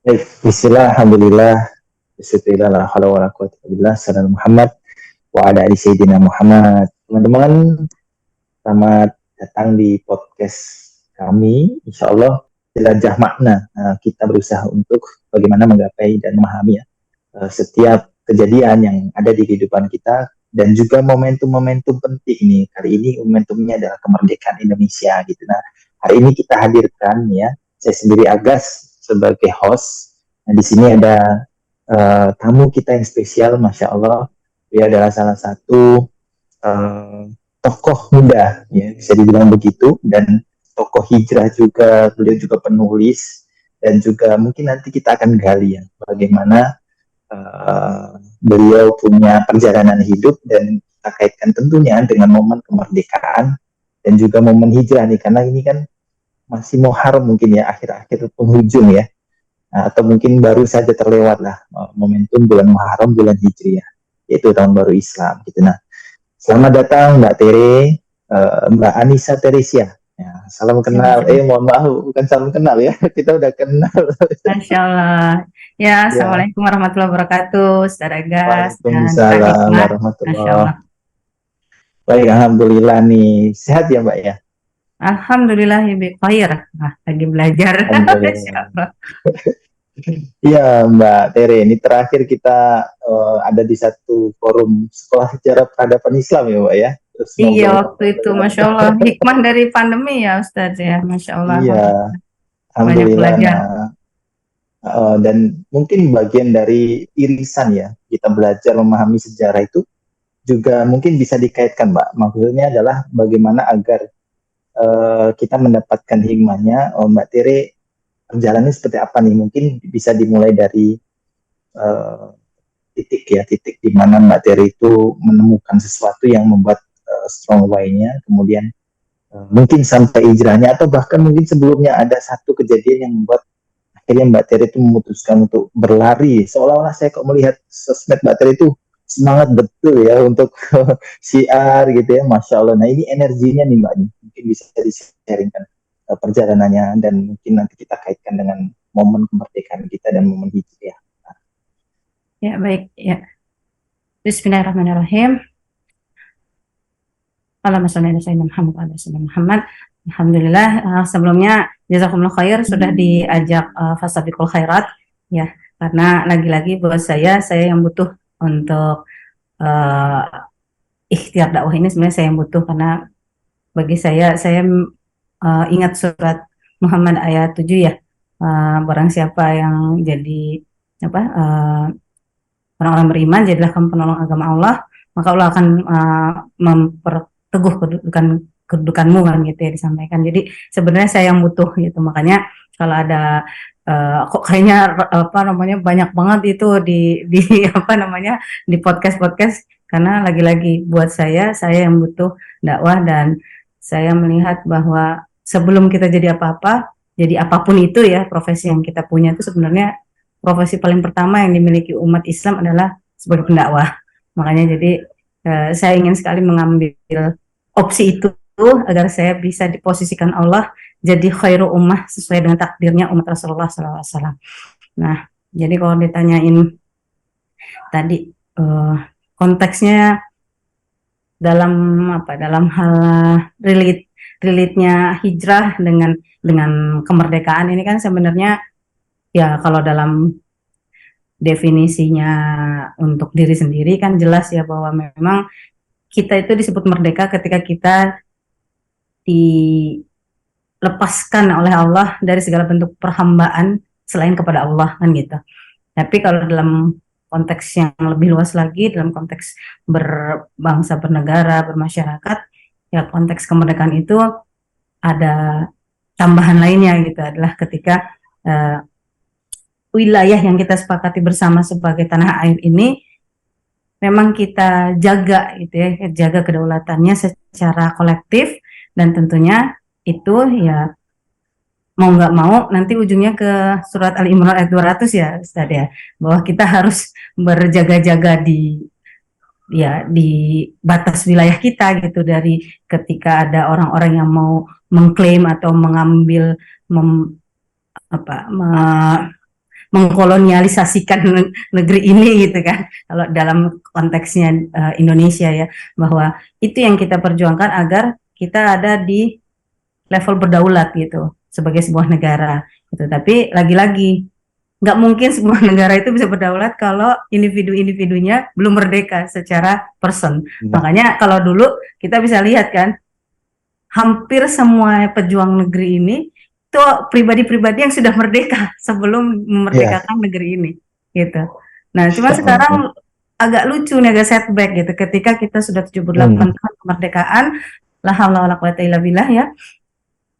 Baik, bismillah, alhamdulillah, bismillah, la hawla wa la quwwata illa billah, salam Muhammad, wa ala ali Sayyidina Muhammad. Teman-teman, selamat datang di podcast kami, insya Allah, jelajah makna. Kita berusaha untuk bagaimana menggapai dan memahami setiap kejadian yang ada di kehidupan kita, dan juga momentum-momentum penting nih. Kali ini momentumnya adalah kemerdekaan Indonesia gitu. Nah, hari ini kita hadirkan ya, saya sendiri Agas sebagai host. Nah, di sini ada tamu kita yang spesial, Masya Allah. Dia adalah salah satu uh, tokoh muda, ya bisa dibilang begitu, dan tokoh hijrah juga. Beliau juga penulis, dan juga mungkin nanti kita akan gali ya bagaimana beliau punya perjalanan hidup, dan kita kaitkan tentunya dengan momen kemerdekaan dan juga momen hijrah nih, karena ini kan masih Muharram mungkin ya, akhir-akhir penghujung ya. Atau mungkin baru saja terlewat lah momentum bulan Muharram, bulan Hijriah, yaitu tahun baru Islam gitu. Nah, selamat datang Mbak Tere, Mbak Anissa Teresia. Ya, salam kenal. Mohon maaf, bukan salam kenal ya. Kita udah kenal. Masya Allah. Ya, Ya, Assalamualaikum warahmatullahi wabarakatuh, Saudara Gas dan Kak Waalaikumsalam Hikmah. Masya warahmatullah. Allah. Baik, alhamdulillah nih. Sehat ya Mbak ya? Alhamdulillah ya khair. Nah, lagi belajar. Masya Alhamdulillah. Allah. Iya Mbak Tere, ini terakhir kita ada di satu forum sekolah sejarah peradaban Islam ya Mbak ya. Terus Iya, ngobrol. waktu itu Masya Allah. Hikmah dari pandemi ya Ustaz ya. Masya Allah. Iya, Banyak alhamdulillah. belajar. Nah, dan mungkin bagian dari irisan ya, kita belajar memahami sejarah itu juga mungkin bisa dikaitkan, Mbak. Maksudnya adalah bagaimana agar kita mendapatkan hikmahnya. Mbak Tere, perjalanannya seperti apa nih? Mungkin bisa dimulai dari uh, titik di mana Mbak Tere itu menemukan sesuatu yang membuat strong why-nya, kemudian mungkin sampai hijrahnya, atau bahkan mungkin sebelumnya ada satu kejadian yang membuat akhirnya Mbak Tere itu memutuskan untuk berlari. Seolah-olah saya kok melihat sosmed Mbak Tere itu semangat betul ya untuk siar gitu ya, Masya Allah. Nah, ini energinya nih Mbak, mungkin bisa di-sharingkan perjalanannya, dan mungkin nanti kita kaitkan dengan momen kemerdekaan kita dan momen hijriah. Ya, baik. Ya. Bismillahirrahmanirrahim. Allahumma sholli ala sayyidina Muhammad wa ala sayyidina Muhammad. Alhamdulillah, sebelumnya jazakumullah khair sudah diajak fasabiqul khairat ya, karena lagi-lagi buat saya yang butuh untuk ikhtiar dakwah ini. Sebenarnya saya yang butuh, karena bagi saya ingat surat Muhammad ayat 7 ya, barang siapa yang jadi orang-orang beriman, jadilah kamu penolong agama Allah, maka Allah akan memperteguh kedudukanmu kan gitu ya, disampaikan. Jadi sebenarnya saya yang butuh gitu. Makanya kalau ada kok kayaknya banyak banget itu di di podcast, karena lagi-lagi buat saya yang butuh dakwah, dan saya melihat bahwa sebelum kita jadi apa-apa, jadi apapun itu ya profesi yang kita punya, itu sebenarnya profesi paling pertama yang dimiliki umat Islam adalah sebagai pendakwah. Makanya jadi saya ingin sekali mengambil opsi itu agar saya bisa diposisikan Allah jadi khairu ummah sesuai dengan takdirnya umat Rasulullah SAW. Nah, jadi kalau ditanyain tadi konteksnya dalam hal relate-nya hijrah dengan kemerdekaan ini kan sebenarnya ya, kalau dalam definisinya untuk diri sendiri kan jelas ya, bahwa memang kita itu disebut merdeka ketika kita dilepaskan oleh Allah dari segala bentuk perhambaan selain kepada Allah kan gitu. Tapi kalau dalam konteks yang lebih luas lagi, dalam konteks berbangsa, bernegara, bermasyarakat, ya konteks kemerdekaan itu ada tambahan lainnya gitu, adalah ketika wilayah yang kita sepakati bersama sebagai tanah air ini memang kita jaga gitu ya, jaga kedaulatannya secara kolektif, dan tentunya itu ya mau nggak mau nanti ujungnya ke surat Ali Imran ayat 200 ya Ustaz ya, bahwa kita harus berjaga-jaga di batas wilayah kita gitu, dari ketika ada orang-orang yang mau mengklaim atau mengambil mengkolonialisasikan negeri ini gitu kan. Kalau dalam konteksnya Indonesia ya, bahwa itu yang kita perjuangkan agar kita ada di level berdaulat gitu sebagai sebuah negara gitu. Tapi lagi-lagi nggak mungkin sebuah negara itu bisa berdaulat kalau individu-individunya belum merdeka secara person. Nah, Makanya kalau dulu kita bisa lihat kan, hampir semua pejuang negeri ini itu pribadi-pribadi yang sudah merdeka sebelum ya, memerdekakan negeri ini gitu. Nah, cuma Masya Allah. sekarang agak lucu nih, agak setback gitu ketika kita sudah 78 Hmm, tahun kemerdekaan, la haula wala quwata illa billah ya.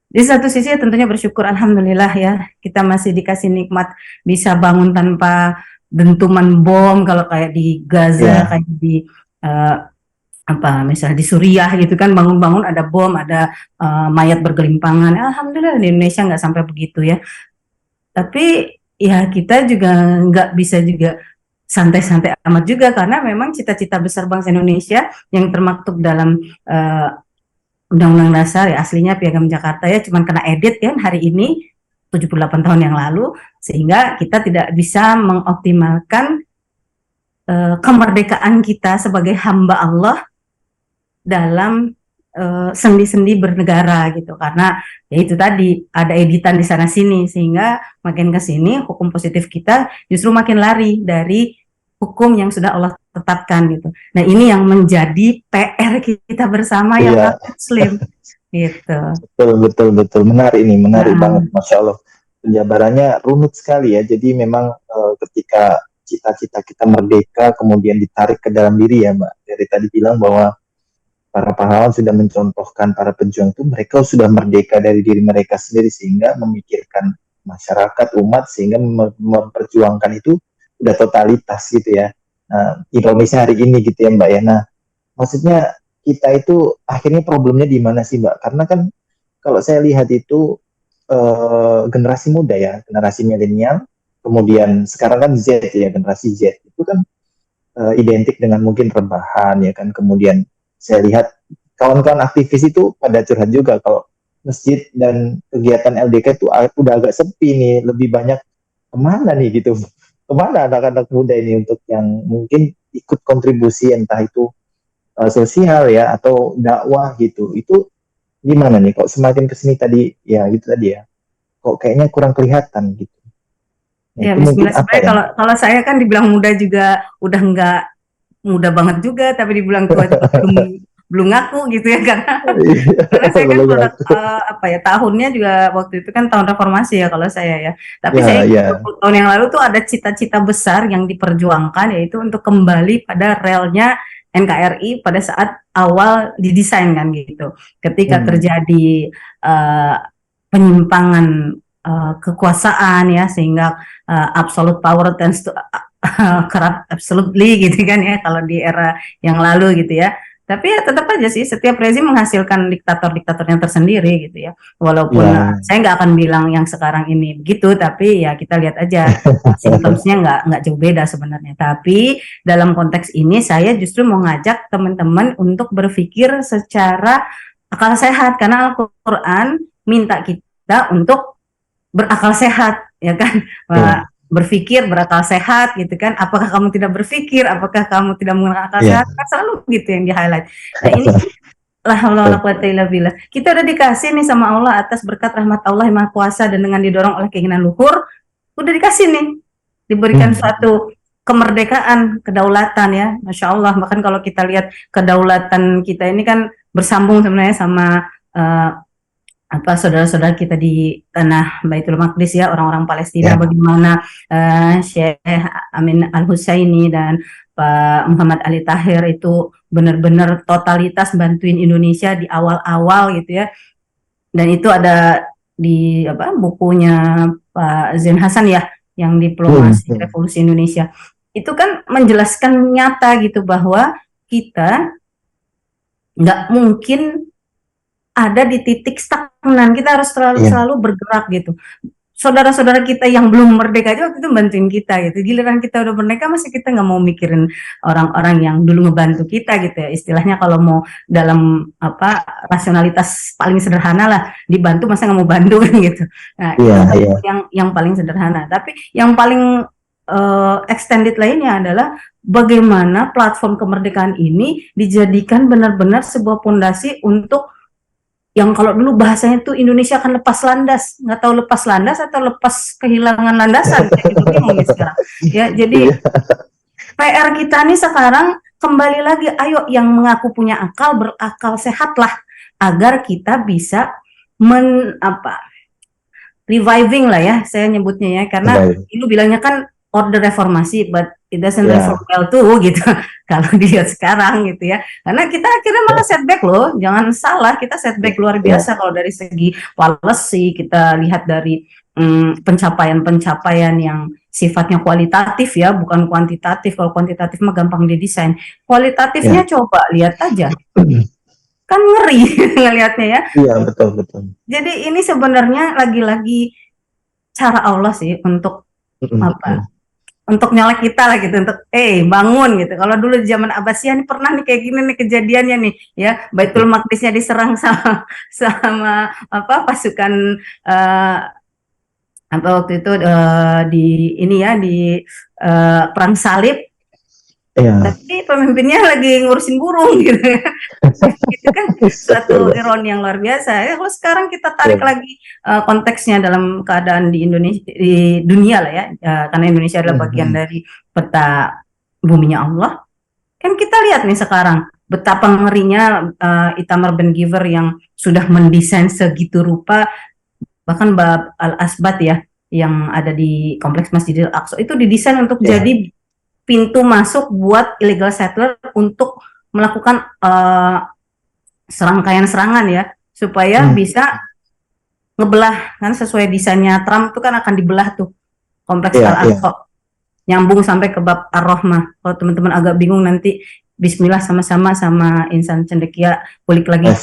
Di satu sisi ya tentunya bersyukur alhamdulillah ya, kita masih dikasih nikmat bisa bangun tanpa dentuman bom kalau kayak di Gaza, ya, kayak di uh, apa misalnya di Suriah gitu kan, bangun-bangun ada bom, ada mayat bergelimpangan. Alhamdulillah di Indonesia nggak sampai begitu ya. Tapi ya kita juga nggak bisa juga santai-santai amat juga, karena memang cita-cita besar bangsa Indonesia yang termaktub dalam Undang-Undang Dasar ya, aslinya Piagam Jakarta ya, cuman kena edit kan hari ini 78 tahun yang lalu, sehingga kita tidak bisa mengoptimalkan kemerdekaan kita sebagai hamba Allah dalam sendi-sendi bernegara gitu, karena ya itu tadi ada editan di sana sini, sehingga makin ke sini hukum positif kita justru makin lari dari hukum yang sudah Allah tetapkan gitu. Nah, ini yang menjadi PR kita bersama yang iya, Muslim gitu. betul, betul, betul. Menarik ini, menarik Nah, banget, Masya Allah. Penjabarannya runut sekali ya. Jadi memang ketika cita-cita kita merdeka, kemudian ditarik ke dalam diri ya, Mbak. Dari tadi bilang bahwa para pahlawan sudah mencontohkan para pejuang itu mereka sudah merdeka dari diri mereka sendiri sehingga memikirkan masyarakat umat sehingga memperjuangkan itu udah totalitas gitu ya. Nah, Indonesia hari ini gitu ya Mbak ya. Nah, maksudnya kita itu akhirnya problemnya di mana sih Mbak? Karena kan kalau saya lihat itu generasi muda ya, generasi milenial, kemudian sekarang kan Z ya, generasi Z itu kan identik dengan mungkin rebahan ya kan, kemudian saya lihat kawan-kawan aktivis itu pada curhat juga kalau masjid dan kegiatan LDK itu udah agak sepi nih, lebih banyak kemana nih gitu, kemana anak-anak muda ini untuk yang mungkin ikut kontribusi entah itu sosial ya atau dakwah gitu, itu gimana nih kok semakin kesini tadi ya gitu tadi ya, kok kayaknya kurang kelihatan gitu. Nah, ya itu mungkin Bismillah, apa sebenarnya ya. kalau kalau saya kan dibilang muda juga udah nggak muda banget juga, tapi dibilang tua juga belum belum ngaku gitu ya, karena saya kan Belum produk aku. apa ya, tahunnya juga waktu itu kan tahun reformasi ya kalau saya ya. Tapi saya Ya, ingat ya. 20 tahun yang lalu tuh ada cita-cita besar yang diperjuangkan, yaitu untuk kembali pada relnya NKRI pada saat awal didesain kan gitu. Ketika Hmm. terjadi uh, penyimpangan kekuasaan ya, sehingga absolute power tends to corrupt absolutely gitu kan ya kalau di era yang lalu gitu ya. Tapi ya tetap aja sih setiap rezim menghasilkan diktator-diktatornya tersendiri gitu ya. Walaupun Ya, saya nggak akan bilang yang sekarang ini begitu, tapi ya kita lihat aja simptomsnya nggak jauh beda sebenarnya. Tapi dalam konteks ini saya justru mau ngajak teman-teman untuk berpikir secara akal sehat, karena Al-Quran minta kita untuk berakal sehat ya kan. ya, Berpikir berakal sehat gitu kan. Apakah kamu tidak berpikir, apakah kamu tidak menggunakan akal ya. sehat, kan selalu gitu yang di highlight. Nah, ini lah Allah bila kita udah dikasih nih sama Allah atas berkat rahmat Allah yang Maha Kuasa, dan dengan didorong oleh keinginan luhur udah dikasih nih, diberikan Hmm. suatu kemerdekaan, kedaulatan ya, Masya Allah. Bahkan kalau kita lihat kedaulatan kita ini kan bersambung sebenarnya sama apa saudara-saudara kita di tanah Baitul Maqdis ya, orang-orang Palestina, Ya, bagaimana Syekh Amin Al Husaini dan Pak Muhammad Ali Tahir itu benar-benar totalitas bantuin Indonesia di awal-awal gitu ya. Dan itu ada di apa bukunya Pak Zain Hasan ya, yang hmm, Diplomasi hmm. Revolusi Indonesia. Itu kan menjelaskan nyata gitu bahwa kita nggak mungkin ada di titik stagnan, kita harus selalu Iya, selalu bergerak gitu. saudara-saudara kita yang belum merdeka aja waktu itu bantuin kita gitu. Giliran kita udah merdeka masih kita nggak mau mikirin orang-orang yang dulu ngebantu kita gitu ya. Istilahnya kalau mau dalam apa rasionalitas paling sederhana lah, dibantu masa nggak mau bantu kan gitu. Nah, Iya, itu iya. yang paling sederhana. Tapi yang paling extended lainnya adalah bagaimana platform kemerdekaan ini dijadikan benar-benar sebuah fondasi untuk yang kalau dulu bahasanya tuh Indonesia akan lepas landas, nggak tahu lepas landas atau lepas kehilangan landasan, saya juga bingung nih sekarang. Ya, jadi Iya. PR kita nih sekarang kembali lagi, ayo yang mengaku punya akal berakal sehatlah agar kita bisa reviving lah ya, saya nyebutnya ya, karena Baik. dulu bilangnya kan order reformasi, but it doesn't Ya, reform well tuh gitu. Kalau dilihat sekarang gitu ya, karena kita akhirnya malah setback loh, jangan salah, kita setback luar ya, biasa kalau dari segi policy, kita lihat dari pencapaian-pencapaian yang sifatnya kualitatif ya, bukan kuantitatif. Kalau kuantitatif mah gampang didesain, kualitatifnya ya. coba lihat aja, kan ngeri ngelihatnya ya. Iya, betul, betul. Jadi ini sebenarnya lagi-lagi cara Allah sih untuk apa? Untuk nyolek kita lah gitu, untuk bangun gitu. Kalau dulu di zaman Abbasiyah nih pernah nih kayak gini nih kejadiannya nih ya, Baitul Maqdisnya diserang sama apa pasukan apa waktu itu di ini ya di perang salib. Iya. Tapi pemimpinnya lagi ngurusin burung gitu ya. Itu kan suatu ironi yang luar biasa. Ya, kalau sekarang kita tarik lagi konteksnya dalam keadaan di Indonesia, di dunia lah ya, karena Indonesia adalah bagian dari peta buminya Allah. Kan kita lihat nih sekarang betapa ngerinya Itamar Ben-Gvir yang sudah mendesain segitu rupa, bahkan Bab Al-Asbat ya, yang ada di kompleks Masjidil Aqsa itu didesain untuk jadi pintu masuk buat illegal settler untuk melakukan serangkaian serangan ya, supaya bisa ngebelah, kan sesuai desainnya Trump itu kan akan dibelah tuh kompleks Al-Aqsa, nyambung sampai ke Bab Ar-Rahmah. Kalau teman-teman agak bingung nanti Bismillah sama-sama sama Insan Cendekia kulik lagi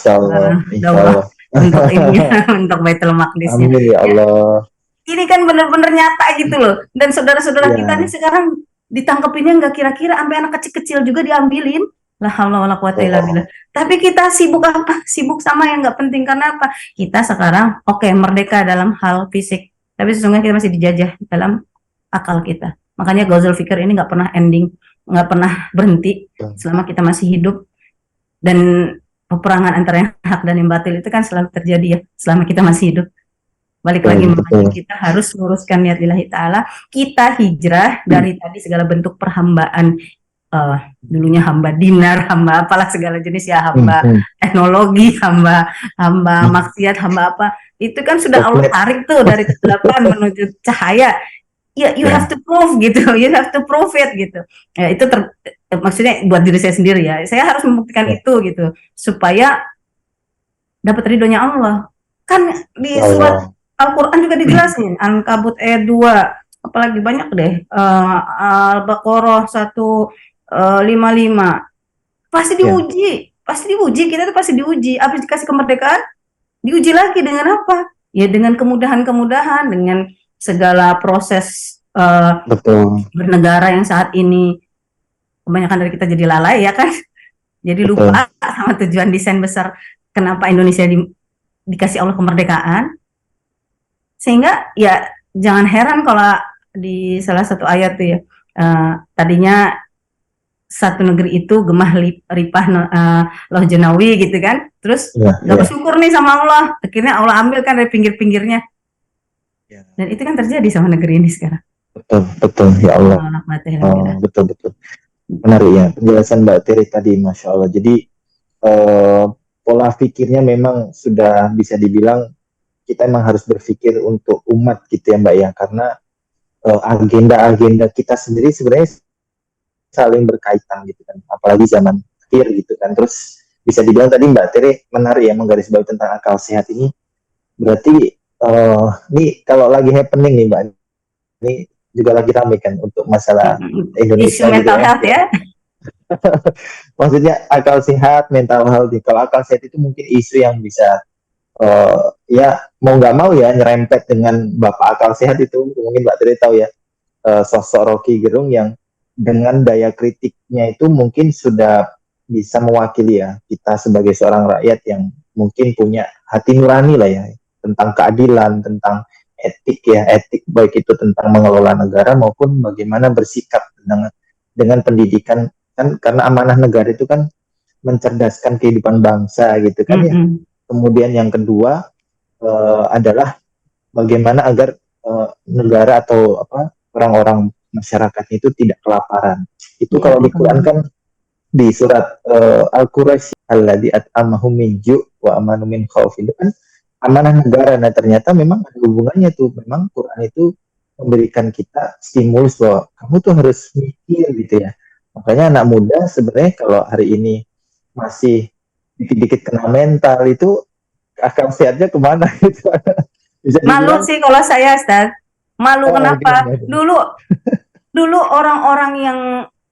daurah untuk ini untuk Baitul Maqdisnya. Amin ya Allah. Ini kan benar-benar nyata gitu loh, dan saudara-saudara kita nih sekarang ditangkepinnya nggak kira-kira, sampai anak kecil-kecil juga diambilin. La haula wala quwata illa billah. Tapi kita sibuk apa? Sibuk sama yang nggak penting. Karena apa? Kita sekarang merdeka dalam hal fisik, tapi sesungguhnya kita masih dijajah dalam akal kita. Makanya Ghazal Fikr ini nggak pernah ending, nggak pernah berhenti selama kita masih hidup. Dan peperangan antara yang hak dan yang batil itu kan selalu terjadi ya selama kita masih hidup. Balik lagi, makanya kita harus luruskan niat lillahi ta'ala. Kita hijrah dari tadi segala bentuk perhambaan, dulunya hamba dinar, hamba apalah segala jenis ya, hamba teknologi, hamba maksiat, hamba apa, itu kan sudah Allah tarik tuh dari kegelapan menuju cahaya. Ya, you have to prove gitu, you have to prove it gitu. Ya, itu maksudnya buat diri saya sendiri ya, saya harus membuktikan itu gitu, supaya dapat ridhonya Allah. Kan di surat Al-Quran juga dijelasin, Ankabut ayat 2, apalagi banyak deh, Al-Baqarah 155, pasti diuji, kita tuh pasti diuji. Habis dikasih kemerdekaan, diuji lagi dengan apa? Ya dengan kemudahan-kemudahan, dengan segala proses bernegara yang saat ini kebanyakan dari kita jadi lalai ya kan, jadi lupa sama tujuan desain besar kenapa Indonesia dikasih Allah kemerdekaan. Sehingga ya jangan heran kalau di salah satu ayat tuh ya, tadinya satu negeri itu gemah ripah loh jenawi gitu kan, terus gak bersyukur nih sama Allah, akhirnya Allah ambil kan dari pinggir-pinggirnya, dan itu kan terjadi sama negeri ini sekarang. Betul ya Allah. Betul menarik ya penjelasan Mbak Teri tadi, Masya Allah. Jadi pola pikirnya memang sudah bisa dibilang kita emang harus berpikir untuk umat gitu ya Mbak ya, karena agenda-agenda kita sendiri sebenarnya saling berkaitan gitu kan, apalagi zaman akhir gitu kan. Terus bisa dibilang tadi Mbak Teri menarik ya menggarisbawahi tentang akal sehat ini. Berarti ini kalau lagi happening nih Mbak, ini juga lagi ramai kan untuk masalah Indonesia isu mental health ya. Maksudnya akal sehat, mental health. Kalau akal sehat itu mungkin isu yang bisa ya mau nggak mau ya nyerempet dengan Bapak Akal Sehat itu, mungkin Mbak Tri tahu ya, sosok Rocky Gerung yang dengan daya kritiknya itu mungkin sudah bisa mewakili ya kita sebagai seorang rakyat yang mungkin punya hati nurani lah ya, tentang keadilan, tentang etik ya, etik baik itu tentang mengelola negara maupun bagaimana bersikap dengan pendidikan, kan karena amanah negara itu kan mencerdaskan kehidupan bangsa gitu kan ya. Mm-mm. Kemudian yang kedua adalah bagaimana agar negara atau apa orang-orang masyarakat itu tidak kelaparan. Itu Iya, kalau di Quran ekonomi. kan di surat Al-Quraisy alladzi at'amahum min ju' wa amanu min khauf, itu kan amanah negara. Nah, ternyata memang ada hubungannya tuh. Memang Quran itu memberikan kita stimulus bahwa kamu tuh harus mikir gitu ya. Makanya anak muda sebenarnya kalau hari ini masih dikit-dikit kena mental itu akal sehatnya kemana gitu. Bisa Malu dibilang sih kalau saya, Ustaz. Malu kenapa? gimana? Dulu dulu orang-orang yang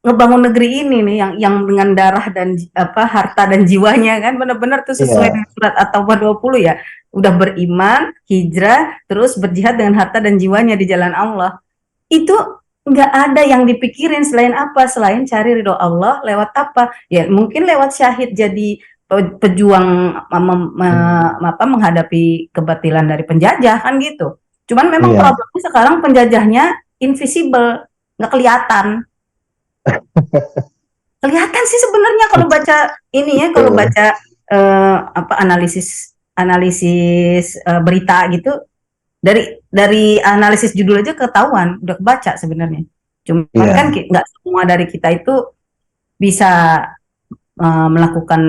ngebangun negeri ini nih yang dengan darah dan harta dan jiwanya kan benar-benar tuh sesuai Iya, dengan surat At-Taubah 20 ya. Udah beriman, hijrah, terus berjihad dengan harta dan jiwanya di jalan Allah. Itu nggak ada yang dipikirin selain apa? Selain cari ridho Allah lewat apa? Ya mungkin lewat syahid jadi pejuang menghadapi kebatilan dari penjajah kan gitu. Cuman memang iya, problemnya sekarang penjajahnya invisible, nggak kelihatan. Kelihatan sih sebenarnya kalau baca ini ya, kalau betul. baca analisis analisis berita gitu, dari analisis judul aja ketahuan, udah kebaca sebenarnya. Cuman kan Iya, nggak semua dari kita itu bisa melakukan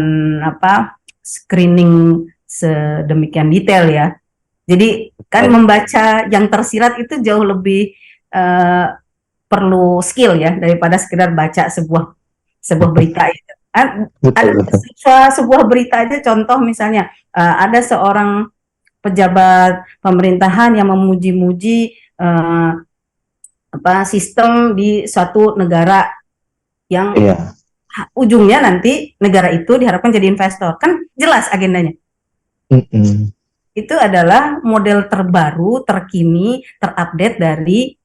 screening sedemikian detail ya. Jadi kan betul, membaca yang tersirat itu jauh lebih uh, perlu skill ya daripada sekedar baca sebuah berita itu. betul, Ada betul. sebuah berita aja, contoh misalnya ada seorang pejabat pemerintahan yang memuji-muji sistem di suatu negara yang Iya, ujungnya nanti negara itu diharapkan jadi investor. Kan jelas agendanya. mm-mm. Itu adalah model terbaru, terkini, terupdate dari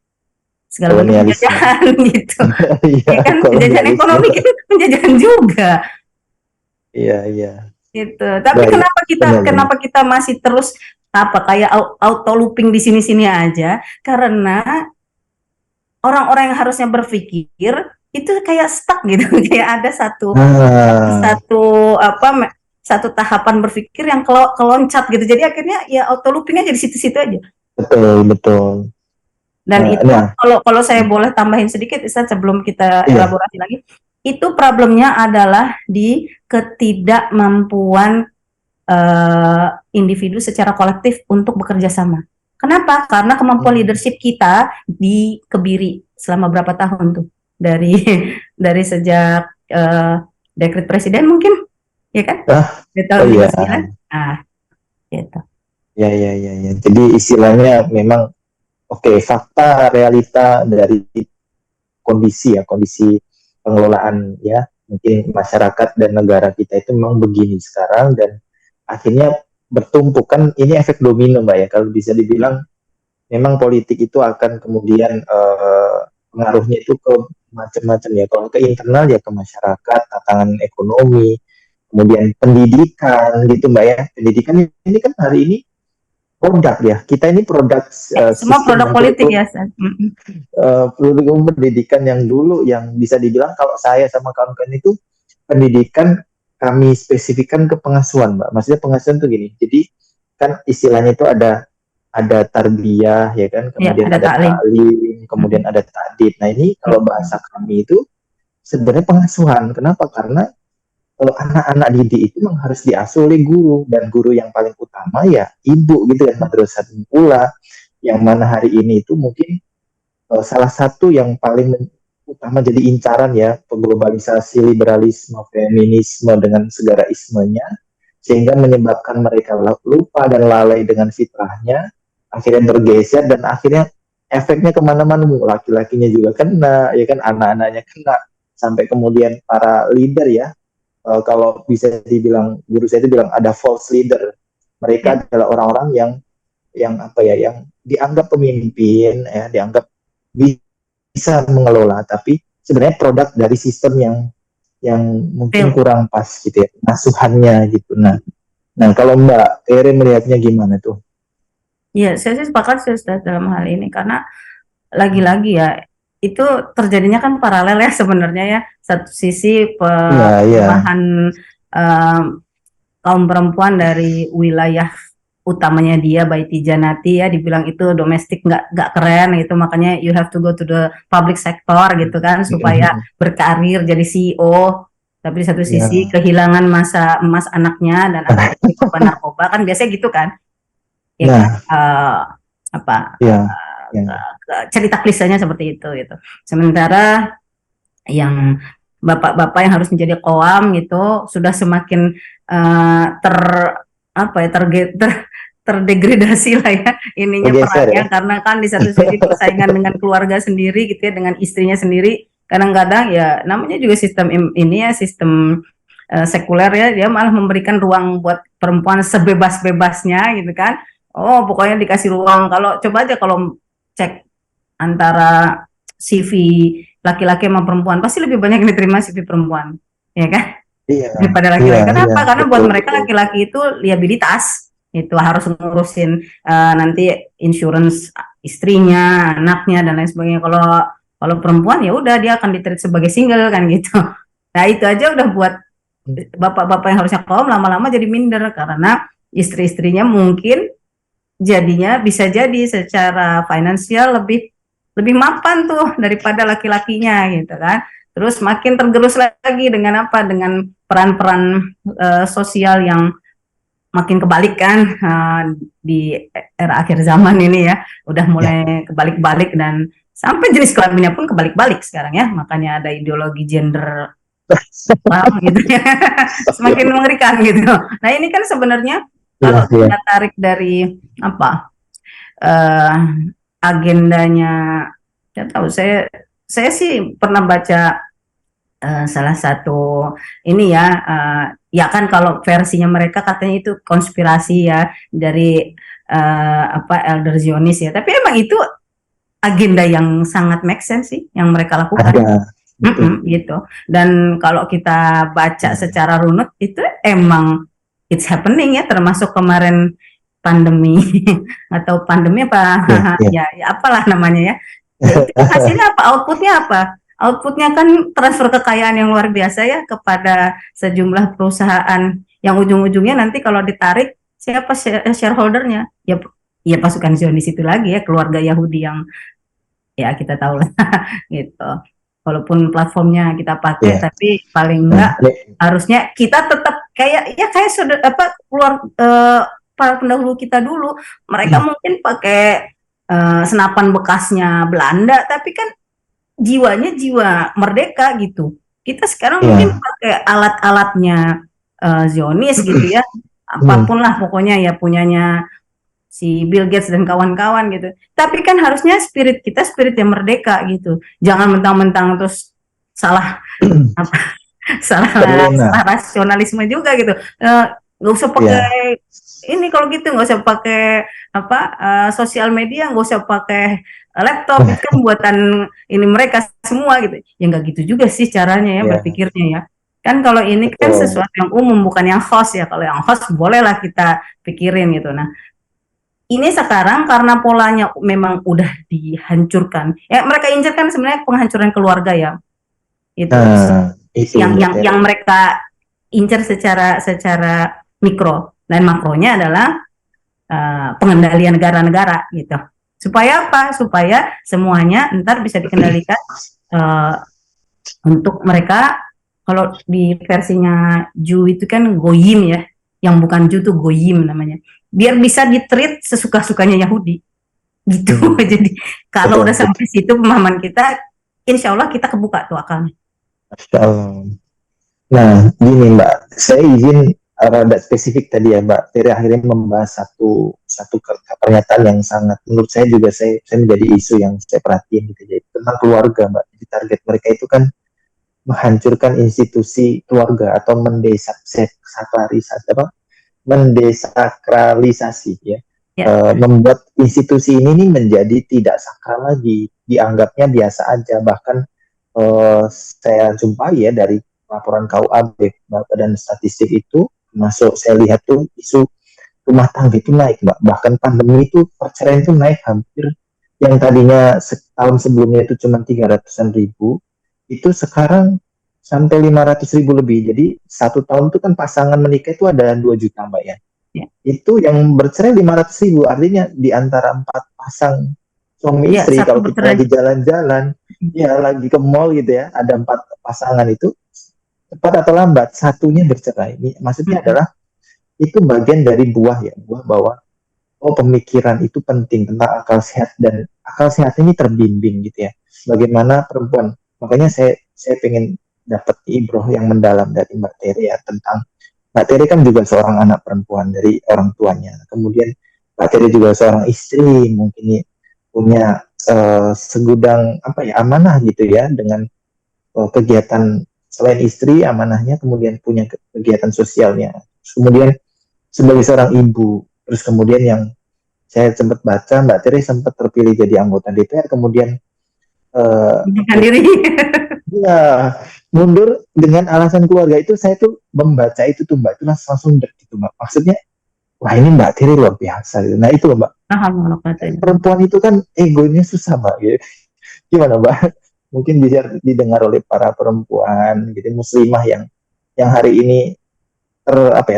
segala bentuk Kolonialisme. penjajahan gitu. Iya, Ya kan penjajahan kolonialisme. ekonomi itu penjajahan juga Iya, iya. gitu. Tapi Baik, benar-benar. kenapa kita masih terus kayak auto looping di sini-sini aja? Karena orang-orang yang harusnya berpikir itu kayak stuck gitu. Kayak ada Ah, satu satu tahapan berpikir yang keloncat gitu. Jadi akhirnya ya auto looping aja di situ-situ aja. betul, betul. Dan itu Nah, kalau saya boleh tambahin sedikit Ustaz, sebelum kita iya. elaborasi lagi, itu problemnya adalah di ketidakmampuan individu secara kolektif untuk bekerja sama. Kenapa? Karena kemampuan Hmm. leadership kita dikebiri selama berapa tahun tuh dari dari sejak dekret presiden mungkin, ya kan? Ah, Di oh tahun iya. 59. Ah, gitu. Ya, ya, ya, ya. Jadi istilahnya memang oke, fakta realita dari kondisi ya, kondisi pengelolaan ya, mungkin masyarakat dan negara kita itu memang begini sekarang, dan akhirnya bertumpuk kan, ini efek domino Mbak ya, kalau bisa dibilang memang politik itu akan kemudian pengaruhnya itu ke macam-macam ya, kalau ke internal ya ke masyarakat, tantangan ekonomi, kemudian pendidikan gitu Mbak ya. Pendidikan ini kan hari ini produk ya, kita ini produk Semua sistem produk dan politik kurikulum, ya, Ustaz. kurikulum pendidikan yang dulu yang bisa dibilang kalau saya sama kawan-kawan itu pendidikan kami spesifikkan ke pengasuhan, Mbak. Maksudnya pengasuhan tuh gini. Jadi kan istilahnya itu ada tarbiyah ya kan, Ya, kemudian ada ada taklim. ta'lim, kemudian ada ta'dib. Nah, ini kalau bahasa kami itu sebenarnya pengasuhan. Kenapa? Karena anak-anak didik itu memang harus diasuh oleh guru, dan guru yang paling utama ya ibu gitu kan, madrasah pula yang mana hari ini itu mungkin salah satu yang paling utama jadi incaran ya, globalisasi, liberalisme, feminisme dengan segala ismenya, sehingga menyebabkan mereka lupa dan lalai dengan fitrahnya, akhirnya bergeser dan akhirnya efeknya kemana-mana, laki-lakinya juga kena, ya kan, anak-anaknya kena, sampai kemudian para leader ya, kalau bisa dibilang, guru saya itu bilang ada false leader, Mereka adalah orang-orang yang apa ya, yang dianggap pemimpin, ya, dianggap bisa mengelola, tapi sebenarnya produk dari sistem yang mungkin Fail. kurang pas gitu ya, asuhannya gitu. Nah kalau Mbak Tere melihatnya gimana tuh? Ya, saya sih sepakat sih Ustaz, dalam hal ini karena lagi-lagi ya itu terjadinya kan paralel ya sebenarnya ya. Satu sisi Iya, iya, perubahan eh, kaum perempuan dari wilayah utamanya dia Baiti Janati ya dibilang itu domestik nggak keren gitu, makanya you have to go to the public sector gitu kan supaya berkarir jadi CEO, tapi di satu sisi iya. kehilangan masa emas anaknya dan akhirnya jadi korban narkoba kan biasanya gitu kan ya kan. Nah, Apa iya, iya. cerita klisenya seperti itu gitu. Sementara yang bapak-bapak yang harus menjadi koam gitu sudah semakin ter apa ya terdegradasi lah ya ininya Bergeser perannya, ya. karena kan di satu sisi persaingan dengan keluarga sendiri gitu ya, dengan istrinya sendiri, kadang-kadang ya namanya juga sistem ini ya sistem sekuler ya, dia malah memberikan ruang buat perempuan sebebas-bebasnya gitu kan. Oh pokoknya dikasih ruang, kalau coba aja kalau cek antara CV laki-laki sama perempuan pasti lebih banyak yang diterima CV perempuan ya kan Iya, daripada iya, laki-laki. iya, Kenapa? Karena buat betul, mereka betul. laki-laki itu liabilitas, itu harus ngurusin nanti insurance istrinya, anaknya dan lain sebagainya. Kalau kalau perempuan ya udah dia akan diterit sebagai single kan gitu. Nah itu aja udah buat bapak-bapak yang harusnya kaum lama-lama jadi minder karena istri-istrinya mungkin jadinya bisa jadi secara finansial lebih lebih mapan tuh daripada laki-lakinya gitu kan. Terus makin tergerus lagi dengan apa? Dengan peran-peran sosial yang makin kebalik kan di era akhir zaman ini ya. Udah Ya. mulai kebalik-balik dan sampai jenis kelaminnya pun kebalik-balik sekarang ya. Makanya ada ideologi gender gitu ya. Semakin mengerikan gitu. Nah, ini kan sebenarnya Iya, kalau iya. kita tarik dari apa uh, agendanya, saya tahu saya sih pernah baca salah satu ini ya, ya kan kalau versinya mereka katanya itu konspirasi ya dari apa Elder Zionis ya, tapi emang itu agenda yang sangat make sense sih yang mereka lakukan. Ada, betul. Gitu. Dan kalau kita baca Ya, secara runut itu emang it's happening ya, termasuk kemarin pandemi atau pandemi apa ya, ya. ya, ya apalah namanya ya. Ya itu kan hasilnya apa? Outputnya apa? Outputnya kan transfer kekayaan yang luar biasa ya kepada sejumlah perusahaan yang ujung-ujungnya nanti kalau ditarik siapa shareholdernya? Ya ya pasukan Zionis itu lagi ya, keluarga Yahudi yang ya kita tahu lah gitu. Walaupun platformnya kita pakai, Ya. tapi paling Nah, enggak harusnya kita tetap kayak ya kayak sudah apa keluar para pendahulu kita dulu. Mereka mungkin pakai senapan bekasnya Belanda, tapi kan jiwanya jiwa merdeka gitu. Kita sekarang mungkin ya. pakai alat-alatnya Zionis gitu ya. Apapun lah pokoknya ya punyanya si Bill Gates dan kawan-kawan gitu. Tapi kan harusnya spirit kita spirit yang merdeka gitu. Jangan mentang-mentang terus salah apa salah Terlena. salah rasionalisme juga gitu. Nggak usah Ya. pakai ini kalau gitu, nggak usah pakai apa sosial media, nggak usah pakai laptop, itu kan buatan ini mereka semua gitu. Ya nggak gitu juga sih caranya ya Ya, berpikirnya ya. Kan kalau ini kan betul. sesuatu yang umum bukan yang khas ya. Kalau yang khas bolehlah kita pikirin gitu. Nah, ini sekarang karena polanya memang udah dihancurkan. Ya mereka injak kan sebenarnya penghancuran keluarga ya. Itu Nah, itu yang Mbak yang Tere. yang mereka incar secara mikro, dan makronya adalah pengendalian negara-negara gitu. Supaya apa? Supaya semuanya ntar bisa dikendalikan uh, untuk mereka. Kalau di versinya Ju itu kan goyim ya, yang bukan Ju tuh goyim namanya. Biar bisa ditreat sesuka-sukanya Yahudi gitu. Jadi kalau Betul, udah betul. sampai situ pemahaman kita, insya Allah kita kebuka tuh akalnya. Masya Allah. Nah, gini Mbak, saya izin rada spesifik tadi ya Mbak. Tere akhirnya membahas satu satu pernyataan yang sangat menurut saya juga saya menjadi isu yang saya perhatiin gitu, jadi tentang keluarga Mbak. Jadi target mereka itu kan menghancurkan institusi keluarga atau mendesakralisasi apa mendesakralisasi ya. Ya. Membuat institusi ini nih menjadi tidak sakral lagi, dianggapnya biasa aja. Bahkan saya jumpai ya dari laporan KUA Badan Statistik itu, masuk saya lihat tuh isu rumah tangga itu naik, Mbak. Bahkan pandemi itu perceraian itu naik hampir, yang tadinya setahun sebelumnya itu cuma 300-an ribu, itu sekarang sampai 500 ribu lebih. Jadi satu tahun itu kan pasangan menikah itu ada 2 juta, Mbak ya. Ya. Itu yang bercerai 500 ribu, artinya di antara 4 pasang suami Ya, istri, satu kalau kita bercerai. lagi jalan-jalan, ya lagi ke mall gitu ya, ada 4 pasangan itu, cepat atau lambat satunya bercerai. Ini maksudnya adalah itu bagian dari buah ya, buah bahwa oh pemikiran itu penting tentang akal sehat, dan akal sehat ini terbimbing gitu ya. Bagaimana perempuan, makanya saya pengen dapat ibroh yang mendalam dari Mbak Tere ya, tentang Mbak Tere kan juga seorang anak perempuan dari orang tuanya. Kemudian Mbak Tere juga seorang istri, mungkin punya segudang apa ya, amanah gitu ya, dengan kegiatan selain istri amanahnya, kemudian punya kegiatan sosialnya. Kemudian sebagai seorang ibu, terus kemudian yang saya sempat baca, Mbak Tere sempat terpilih jadi anggota DPR, kemudian Bukan diri. ya mundur dengan alasan keluarga. Itu saya tuh membaca itu tuh Mbak, itu langsung deg gitu Mbak. Maksudnya wah ini Mbak Tere luar biasa gitu. Nah itu loh Mbak, Paham katanya. perempuan itu kan egonya susah Mbak gitu. Gimana Mbak? Mungkin bisa didengar oleh para perempuan gitu, muslimah yang hari ini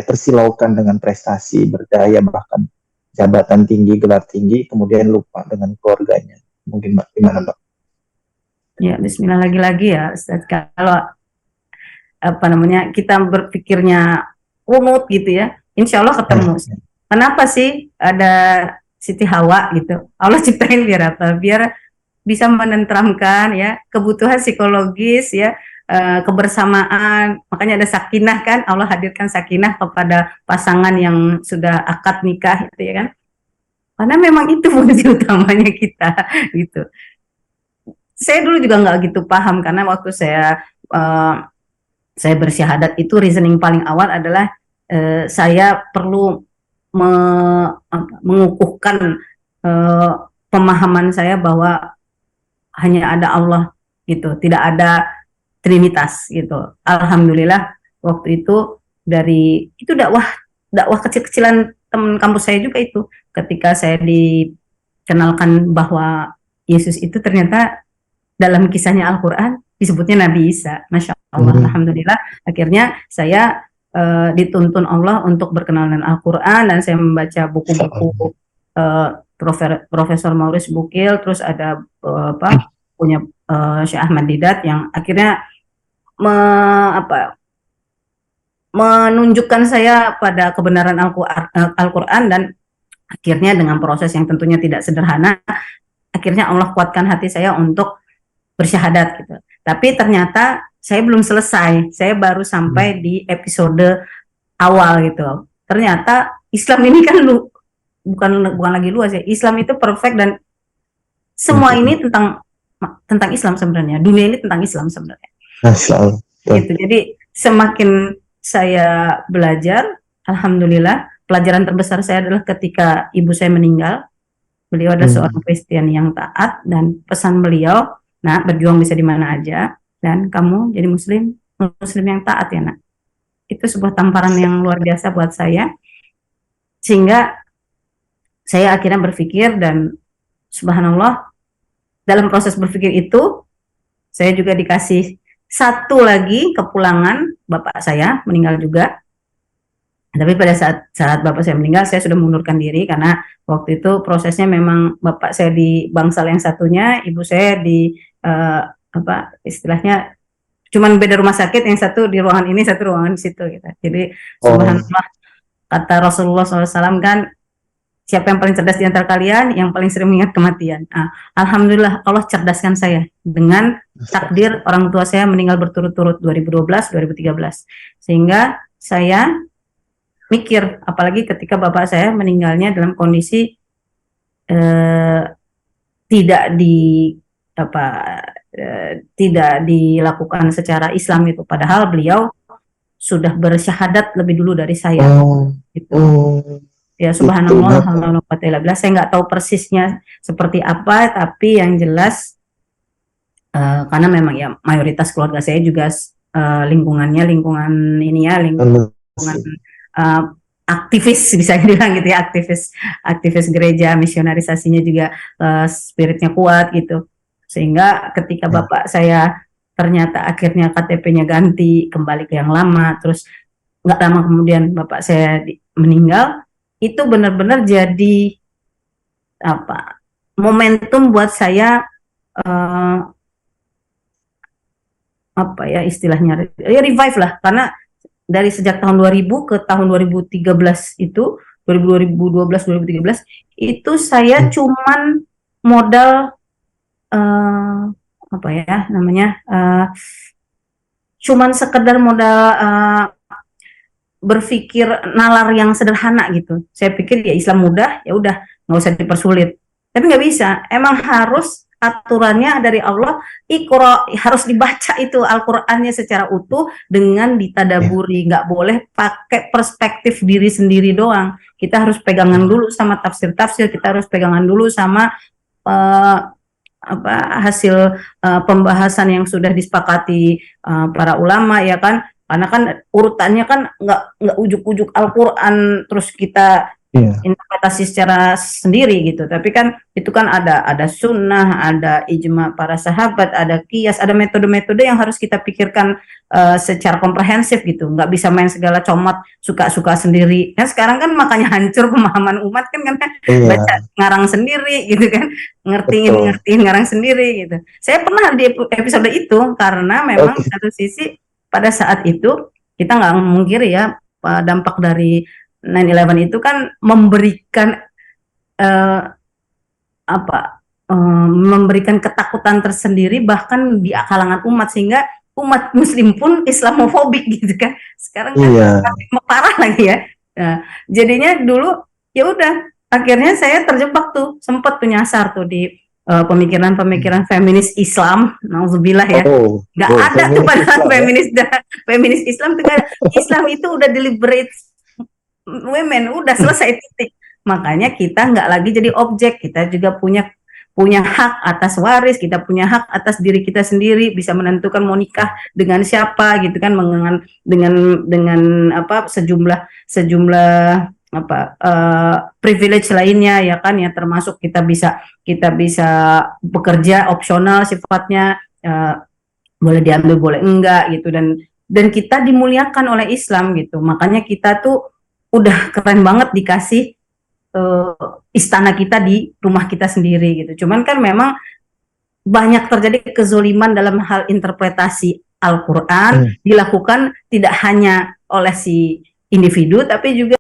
tersilaukan dengan prestasi, berdaya, bahkan jabatan tinggi, gelar tinggi, kemudian lupa dengan keluarganya. Mungkin Mbak, gimana Mbak? Ya, Bismillah lagi-lagi ya, Ustaz. Kalau apa namanya kita berpikirnya runut gitu ya, insya Allah ketemu. Kenapa sih ada Siti Hawa gitu? Allah ciptain biar apa? Biar bisa menenteramkan ya kebutuhan psikologis ya, kebersamaan. Makanya ada sakinah kan, Allah hadirkan sakinah kepada pasangan yang sudah akad nikah gitu ya kan. Karena memang itu fungsi utamanya kita gitu. Saya dulu juga nggak gitu paham, karena waktu saya bersyahadat itu reasoning paling awal adalah saya perlu mengukuhkan pemahaman saya bahwa hanya ada Allah gitu, tidak ada trinitas gitu. Alhamdulillah waktu itu dari itu dakwah kecil-kecilan teman kampus saya juga itu, ketika saya dikenalkan bahwa Yesus itu ternyata dalam kisahnya Al-Quran disebutnya Nabi Isa. Masya Allah, Alhamdulillah. Akhirnya saya dituntun Allah untuk berkenalan dengan Al-Quran, dan saya membaca buku-buku Profesor Maurice Bukil, terus ada punya Syekh Ahmad Didat yang akhirnya menunjukkan saya pada kebenaran Al-Quran, dan akhirnya dengan proses yang tentunya tidak sederhana, akhirnya Allah kuatkan hati saya untuk bersyahadat gitu. Tapi ternyata saya belum selesai. Saya baru sampai di episode awal gitu. Ternyata Islam ini kan bukan lagi luas ya. Islam itu perfect, dan semua ini tentang Islam sebenarnya. Dunia ini tentang Islam sebenarnya. Gitu. Jadi semakin saya belajar, alhamdulillah, pelajaran terbesar saya adalah ketika ibu saya meninggal. Beliau adalah seorang Kristen yang taat, dan pesan beliau, nah, berjuang bisa di mana aja, dan kamu jadi muslim yang taat ya nak. Itu sebuah tamparan yang luar biasa buat saya, sehingga saya akhirnya berpikir, dan subhanallah dalam proses berpikir itu saya juga dikasih satu lagi kepulangan. Bapak saya meninggal juga, tapi pada saat bapak saya meninggal saya sudah mengundurkan diri, karena waktu itu prosesnya memang bapak saya di bangsal yang satunya, ibu saya di istilahnya cuman beda rumah sakit, yang satu di ruangan ini, satu ruangan di situ gitu. Jadi subhanallah, kata Rasulullah SAW kan, siapa yang paling cerdas di antara kalian? Yang paling sering mengingat kematian. Alhamdulillah Allah cerdaskan saya dengan takdir orang tua saya meninggal berturut-turut 2012, 2013, sehingga saya mikir, apalagi ketika bapak saya meninggalnya dalam kondisi tidak dilakukan secara Islam itu, padahal beliau sudah bersyahadat lebih dulu dari saya. gitu. Oh, Ya itu subhanallah, Bapak. la quwwata illa billah. Saya nggak tahu persisnya seperti apa, tapi yang jelas karena memang ya mayoritas keluarga saya juga lingkungannya lingkungan ini ya Non lingkungan Muslim. uh, aktivis bisa dibilang gitu ya, aktivis aktivis gereja, misionarisasinya juga spiritnya kuat gitu, sehingga ketika Ya. bapak saya ternyata akhirnya KTP-nya ganti kembali ke yang lama, terus nggak lama kemudian bapak saya meninggal, itu benar-benar jadi apa, momentum buat saya, uh, apa ya istilahnya, ya revive lah, karena dari sejak tahun 2000 ke tahun 2013 itu 2012 2013 itu saya Hmm. cuman modal eh, apa ya namanya, cuman sekedar modal berpikir nalar yang sederhana gitu. Saya pikir ya Islam mudah, ya udah nggak usah dipersulit. Tapi nggak bisa. Emang harus aturannya dari Allah. Iqra, harus dibaca itu Al-Qur'annya secara utuh dengan Ya. ditadaburi. Nggak boleh pakai perspektif diri sendiri doang. Kita harus pegangan Ya. dulu sama tafsir-tafsir. Kita harus pegangan dulu sama uh, apa hasil pembahasan yang sudah disepakati para ulama ya kan, karena kan urutannya kan nggak ujuk-ujuk Al-Quran terus kita Iya. interpretasi secara sendiri gitu, tapi kan itu kan ada sunnah, ada ijma para sahabat, ada kias, ada metode-metode yang harus kita pikirkan secara komprehensif gitu, nggak bisa main segala comot suka-suka sendiri kan. Sekarang kan makanya hancur pemahaman umat kan baca Iya, ngarang sendiri gitu kan, ngertiin betul. ngertiin ngarang sendiri gitu. Saya pernah di episode itu karena memang Oke. satu sisi pada saat itu kita nggak mungkiri ya dampak dari 9/11 itu kan memberikan eh, apa memberikan ketakutan tersendiri bahkan di kalangan umat, sehingga umat muslim pun Islamofobik gitu kan. Sekarang kan Iya. parah lagi ya. Nah, jadinya dulu ya udah akhirnya saya terjebak tuh, sempat tuh nyasar tuh di pemikiran-pemikiran feminis Islam, nauzubillah ya. Oh, Nggak oh, ada tuh feminis pada Islam ya? feminis Islam tuh gak ada. Islam itu udah deliberate women, udah selesai titik. Makanya kita nggak lagi jadi objek, kita juga punya punya hak atas waris, kita punya hak atas diri kita sendiri, bisa menentukan mau nikah dengan siapa gitu kan, dengan apa sejumlah sejumlah apa privilege lainnya ya kan, ya termasuk kita bisa bekerja opsional sifatnya, boleh diambil boleh enggak gitu, dan kita dimuliakan oleh Islam gitu. Makanya kita tuh udah keren banget dikasih istana kita di rumah kita sendiri gitu. Cuman kan memang banyak terjadi kezoliman dalam hal interpretasi Al-Quran, Hmm. dilakukan tidak hanya oleh si individu, tapi juga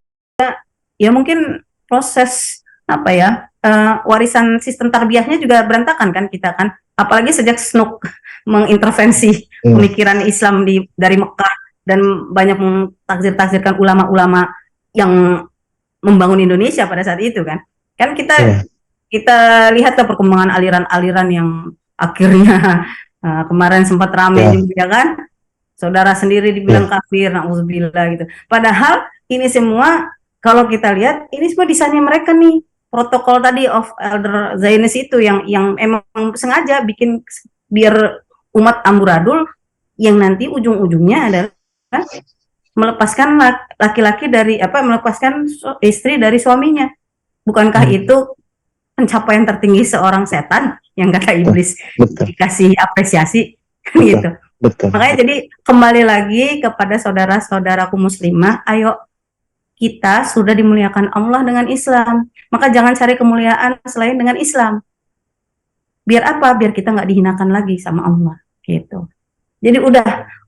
ya mungkin proses apa ya, warisan sistem tarbiyahnya juga berantakan kan kita kan, apalagi sejak Snook mengintervensi Hmm. pemikiran Islam dari Mekah dan banyak mengtakzir-takzirkan ulama-ulama yang membangun Indonesia pada saat itu kan. Kan kita Iya. kita lihat tuh perkembangan aliran-aliran yang akhirnya kemarin sempat rame Ya. juga kan, saudara sendiri dibilang Ya. kafir, nauzubillah gitu. Padahal ini semua kalau kita lihat ini semua desainnya mereka nih. Protokol tadi of Elder Zainis itu yang emang sengaja bikin biar umat amburadul, yang nanti ujung-ujungnya adalah melepaskan laki-laki dari apa, melepaskan istri dari suaminya. Bukankah Hmm. itu pencapaian tertinggi seorang setan yang kata Betul. iblis Betul. dikasih apresiasi kan Betul. gitu. Betul. Makanya jadi kembali lagi kepada saudara-saudaraku muslimah, ayo kita sudah dimuliakan Allah dengan Islam, maka jangan cari kemuliaan selain dengan Islam. Biar apa? Biar kita nggak dihinakan lagi sama Allah gitu. Jadi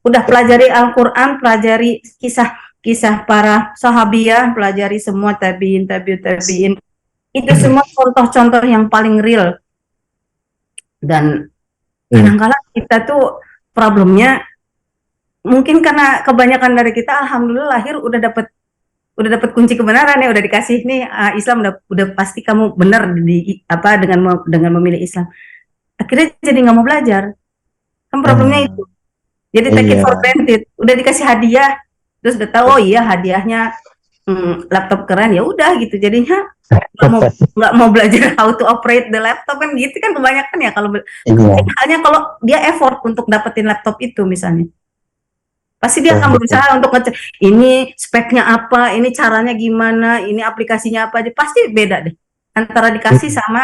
udah pelajari Al-Quran, pelajari kisah-kisah para sahabiah, pelajari semua tabiin, tabiin. Itu semua contoh-contoh yang paling real. Dan kadang-kala kita tuh problemnya mungkin karena kebanyakan dari kita alhamdulillah lahir udah dapat kunci kebenaran ya, udah dikasih nih Islam, udah pasti kamu benar di apa dengan memilih Islam. Akhirnya jadi nggak mau belajar. Kan problemnya itu. Jadi take it Iya. for granted. Udah dikasih hadiah, terus udah tahu oh iya hadiahnya laptop keren ya udah gitu, jadinya nggak mau belajar how to operate the laptop kan gitu kan kebanyakan ya kalau Iya, hanya kalau dia effort untuk dapetin laptop itu misalnya pasti dia betul, akan betul. berusaha untuk ngecek ini speknya apa, ini caranya gimana, ini aplikasinya apa aja, pasti beda deh antara dikasih Mm, sama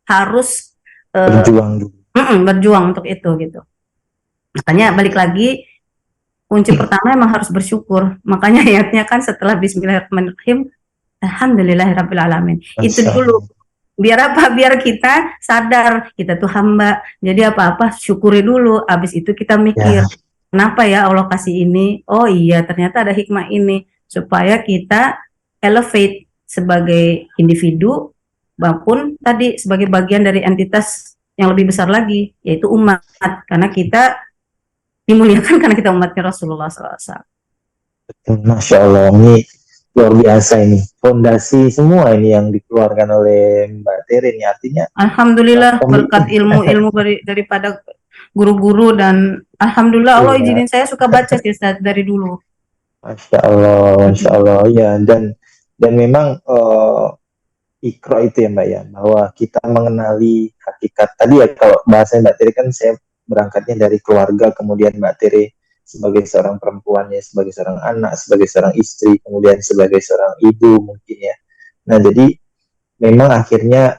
harus eh, berjuang dulu. berjuang untuk itu gitu. Makanya balik lagi kunci pertama emang harus bersyukur. Makanya ayatnya kan setelah Bismillahirrahmanirrahim, Alhamdulillahirrahmanirrahim. Itu Masya dulu. Allah. Biar apa? Biar kita sadar kita tuh hamba. Jadi apa-apa syukuri dulu. Abis itu kita mikir, Ya, kenapa ya Allah kasih ini? Oh iya, ternyata ada hikmah ini supaya kita elevate sebagai individu maupun tadi sebagai bagian dari entitas yang lebih besar lagi, yaitu umat. Karena kita dimuliakan karena kita umatnya Rasulullah SAW. Masya Allah. Ini luar biasa ini. Fondasi semua ini yang dikeluarkan oleh Mbak Tere ini. Artinya, Alhamdulillah pemik berkat ilmu-ilmu daripada guru-guru dan Alhamdulillah Allah iya, izinin saya suka baca sih Ustaz dari dulu. Masya Allah, Masya Allah. Ya, dan memang ikro itu ya Mbak ya, bahwa kita mengenali hakikat. Tadi ya kalau bahasa Mbak Tere kan saya berangkatnya dari keluarga, kemudian Mbak Tere sebagai seorang perempuannya, sebagai seorang anak, sebagai seorang istri, kemudian sebagai seorang ibu mungkin ya. Nah jadi memang akhirnya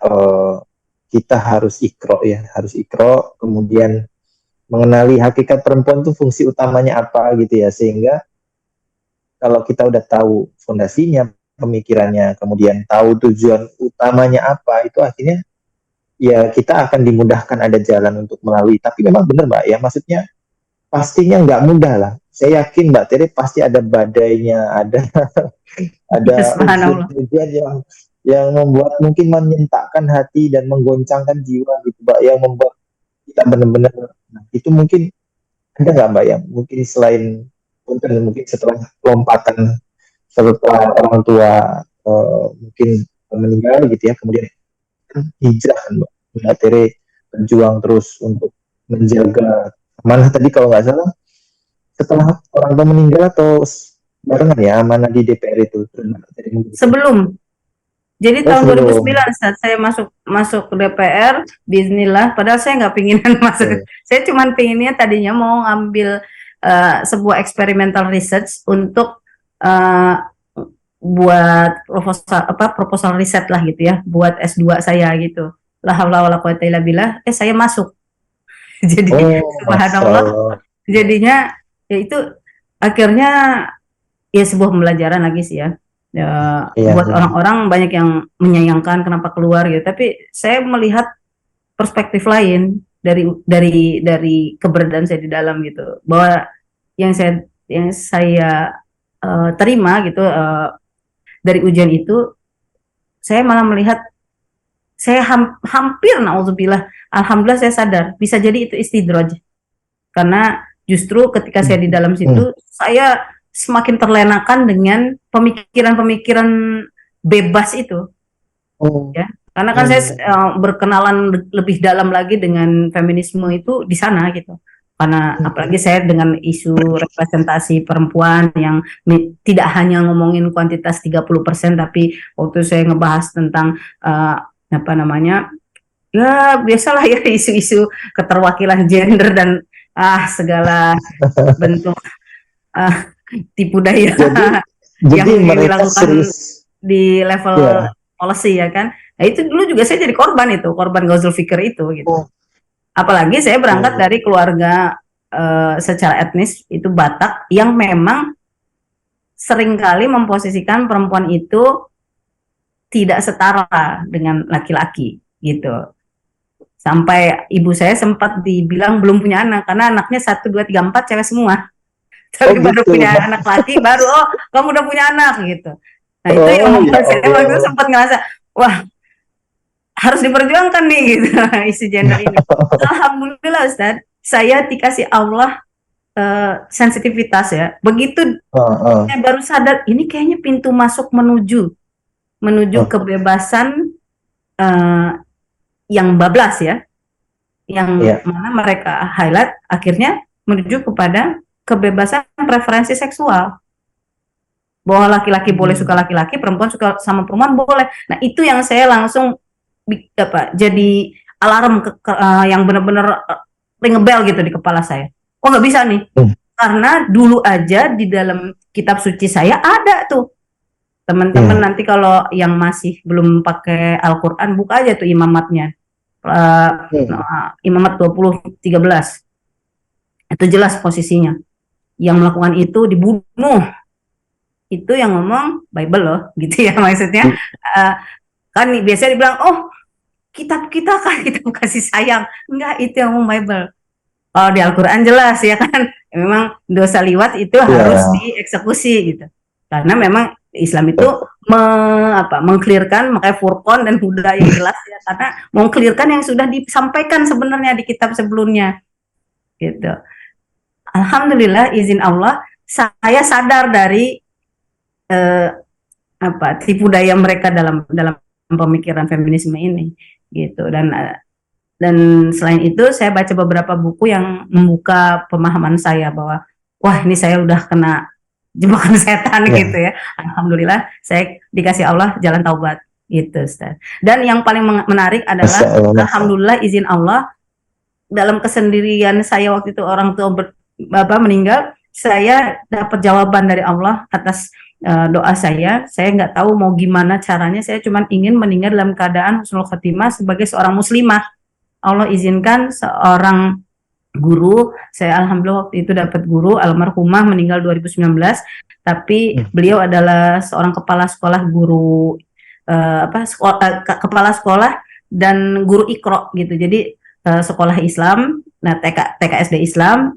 kita harus ikro ya, harus ikro, kemudian mengenali hakikat perempuan itu fungsi utamanya apa gitu ya, sehingga kalau kita udah tahu fondasinya, pemikirannya, kemudian tahu tujuan utamanya apa, itu akhirnya ya kita akan dimudahkan ada jalan untuk melalui. Tapi memang benar Mbak ya, maksudnya pastinya nggak mudah lah. Saya yakin Mbak Tere pasti ada badainya, ada Ya subhanallah. ujian-ujian yang membuat mungkin menyentakkan hati dan menggoncangkan jiwa gitu Mbak, yang membuat kita benar-benar, nah, itu mungkin ada nggak Mbak yang mungkin selain mungkin setelah lompatan setelah orang tua mungkin meninggal gitu ya, kemudian hijrah kan Mbak Tere berjuang terus untuk menjaga amanah tadi kalau nggak salah setelah orang tua meninggal atau barengan ya amanah di DPR itu terus Mbak Tere menjaga. Sebelum jadi Oh tahun sebelum. 2009 saat saya masuk masuk ke DPR, Bismillah, padahal saya nggak pinginan masuk. Oke. Saya cuma pinginnya tadinya mau ngambil sebuah experimental research untuk eh, buat proposal riset lah gitu ya, buat S2 saya gitu. La haula wala quwata illa billah, saya masuk. Jadi Oh Masya subhanallah, Allah. jadinya ya itu akhirnya ya sebuah pembelajaran lagi sih ya. Ya, Iya buat benar. orang-orang banyak yang menyayangkan kenapa keluar gitu, tapi saya melihat perspektif lain dari keberadaan saya di dalam gitu, bahwa yang saya terima gitu dari ujian itu, saya malah melihat saya hampir naudzubillah, alhamdulillah saya sadar bisa jadi itu istidraj, karena justru ketika saya di dalam Hmm. situ saya semakin terlenakan dengan pemikiran-pemikiran bebas itu Oh. ya, karena kan saya Hmm. berkenalan lebih dalam lagi dengan feminisme itu di sana gitu, karena apalagi saya dengan isu representasi perempuan yang tidak hanya ngomongin kuantitas 30%, tapi waktu saya ngebahas tentang apa namanya, ya biasalah ya isu-isu keterwakilan gender dan segala bentuk ah, tipu daya Jadi yang mereka dilakukan serius di level ya. policy ya kan. Nah itu dulu juga saya jadi korban itu, korban Ghazul Fikir itu gitu. Oh. Apalagi saya berangkat Oh. dari keluarga secara etnis itu Batak yang memang seringkali memposisikan perempuan itu tidak setara dengan laki-laki gitu. Sampai ibu saya sempat dibilang belum punya anak karena anaknya 1, 2, 3, 4 cewek semua. Oh Tapi baru gitu. punya anak laki baru oh kamu udah punya anak gitu. Nah itu yang Oh ya membuat saya waktu itu Allah. sempat ngerasa wah harus diperjuangkan nih gitu isu gender ini. Alhamdulillah Ustaz, saya dikasih Allah sensitivitas ya. Begitu Uh. saya baru sadar ini kayaknya pintu masuk menuju menuju Uh. kebebasan uh, yang bablas ya, yang Ya. mana mereka highlight akhirnya menuju kepada kebebasan preferensi seksual. bahwa laki-laki boleh suka laki-laki, perempuan suka sama perempuan boleh. Nah itu yang saya langsung jadi alarm yang benar-benar ring a bell gitu di kepala saya. Oh nggak bisa nih, karena dulu aja di dalam kitab suci saya ada tuh. Teman-teman nanti kalau yang masih belum pakai Al-Quran, buka aja tuh imamatnya. Imamat 20:13. Itu jelas posisinya. Yang melakukan itu dibunuh. Itu yang ngomong Bible loh, gitu ya maksudnya. Kan biasanya dibilang, oh kitab kita kan kitab kasih sayang. Enggak, itu yang ngomong Bible. Oh di Al-Quran jelas ya kan. Memang dosa liwat itu harus dieksekusi gitu. Karena memang Islam itu mengklirkan, makanya Furqan dan Huda yang jelas ya, karena mengklirkan yang sudah disampaikan sebenarnya di kitab sebelumnya gitu. Alhamdulillah izin Allah saya sadar dari tipu daya mereka dalam pemikiran feminisme ini gitu. Dan selain itu saya baca beberapa buku yang membuka pemahaman saya bahwa wah ini saya udah kena jebakan setan gitu ya. Alhamdulillah saya dikasih Allah jalan taubat gitu Ustaz. Dan yang paling menarik adalah alhamdulillah izin Allah dalam kesendirian saya waktu itu orang tua meninggal, saya dapat jawaban dari Allah atas doa saya nggak tahu mau gimana caranya, saya cuma ingin meninggal dalam keadaan husnul khotimah sebagai seorang muslimah. Allah izinkan seorang guru, saya alhamdulillah waktu itu dapat guru, almarhumah meninggal 2019, tapi beliau adalah seorang kepala sekolah guru kepala sekolah dan guru Iqra gitu. Jadi sekolah Islam, nah TK SD Islam,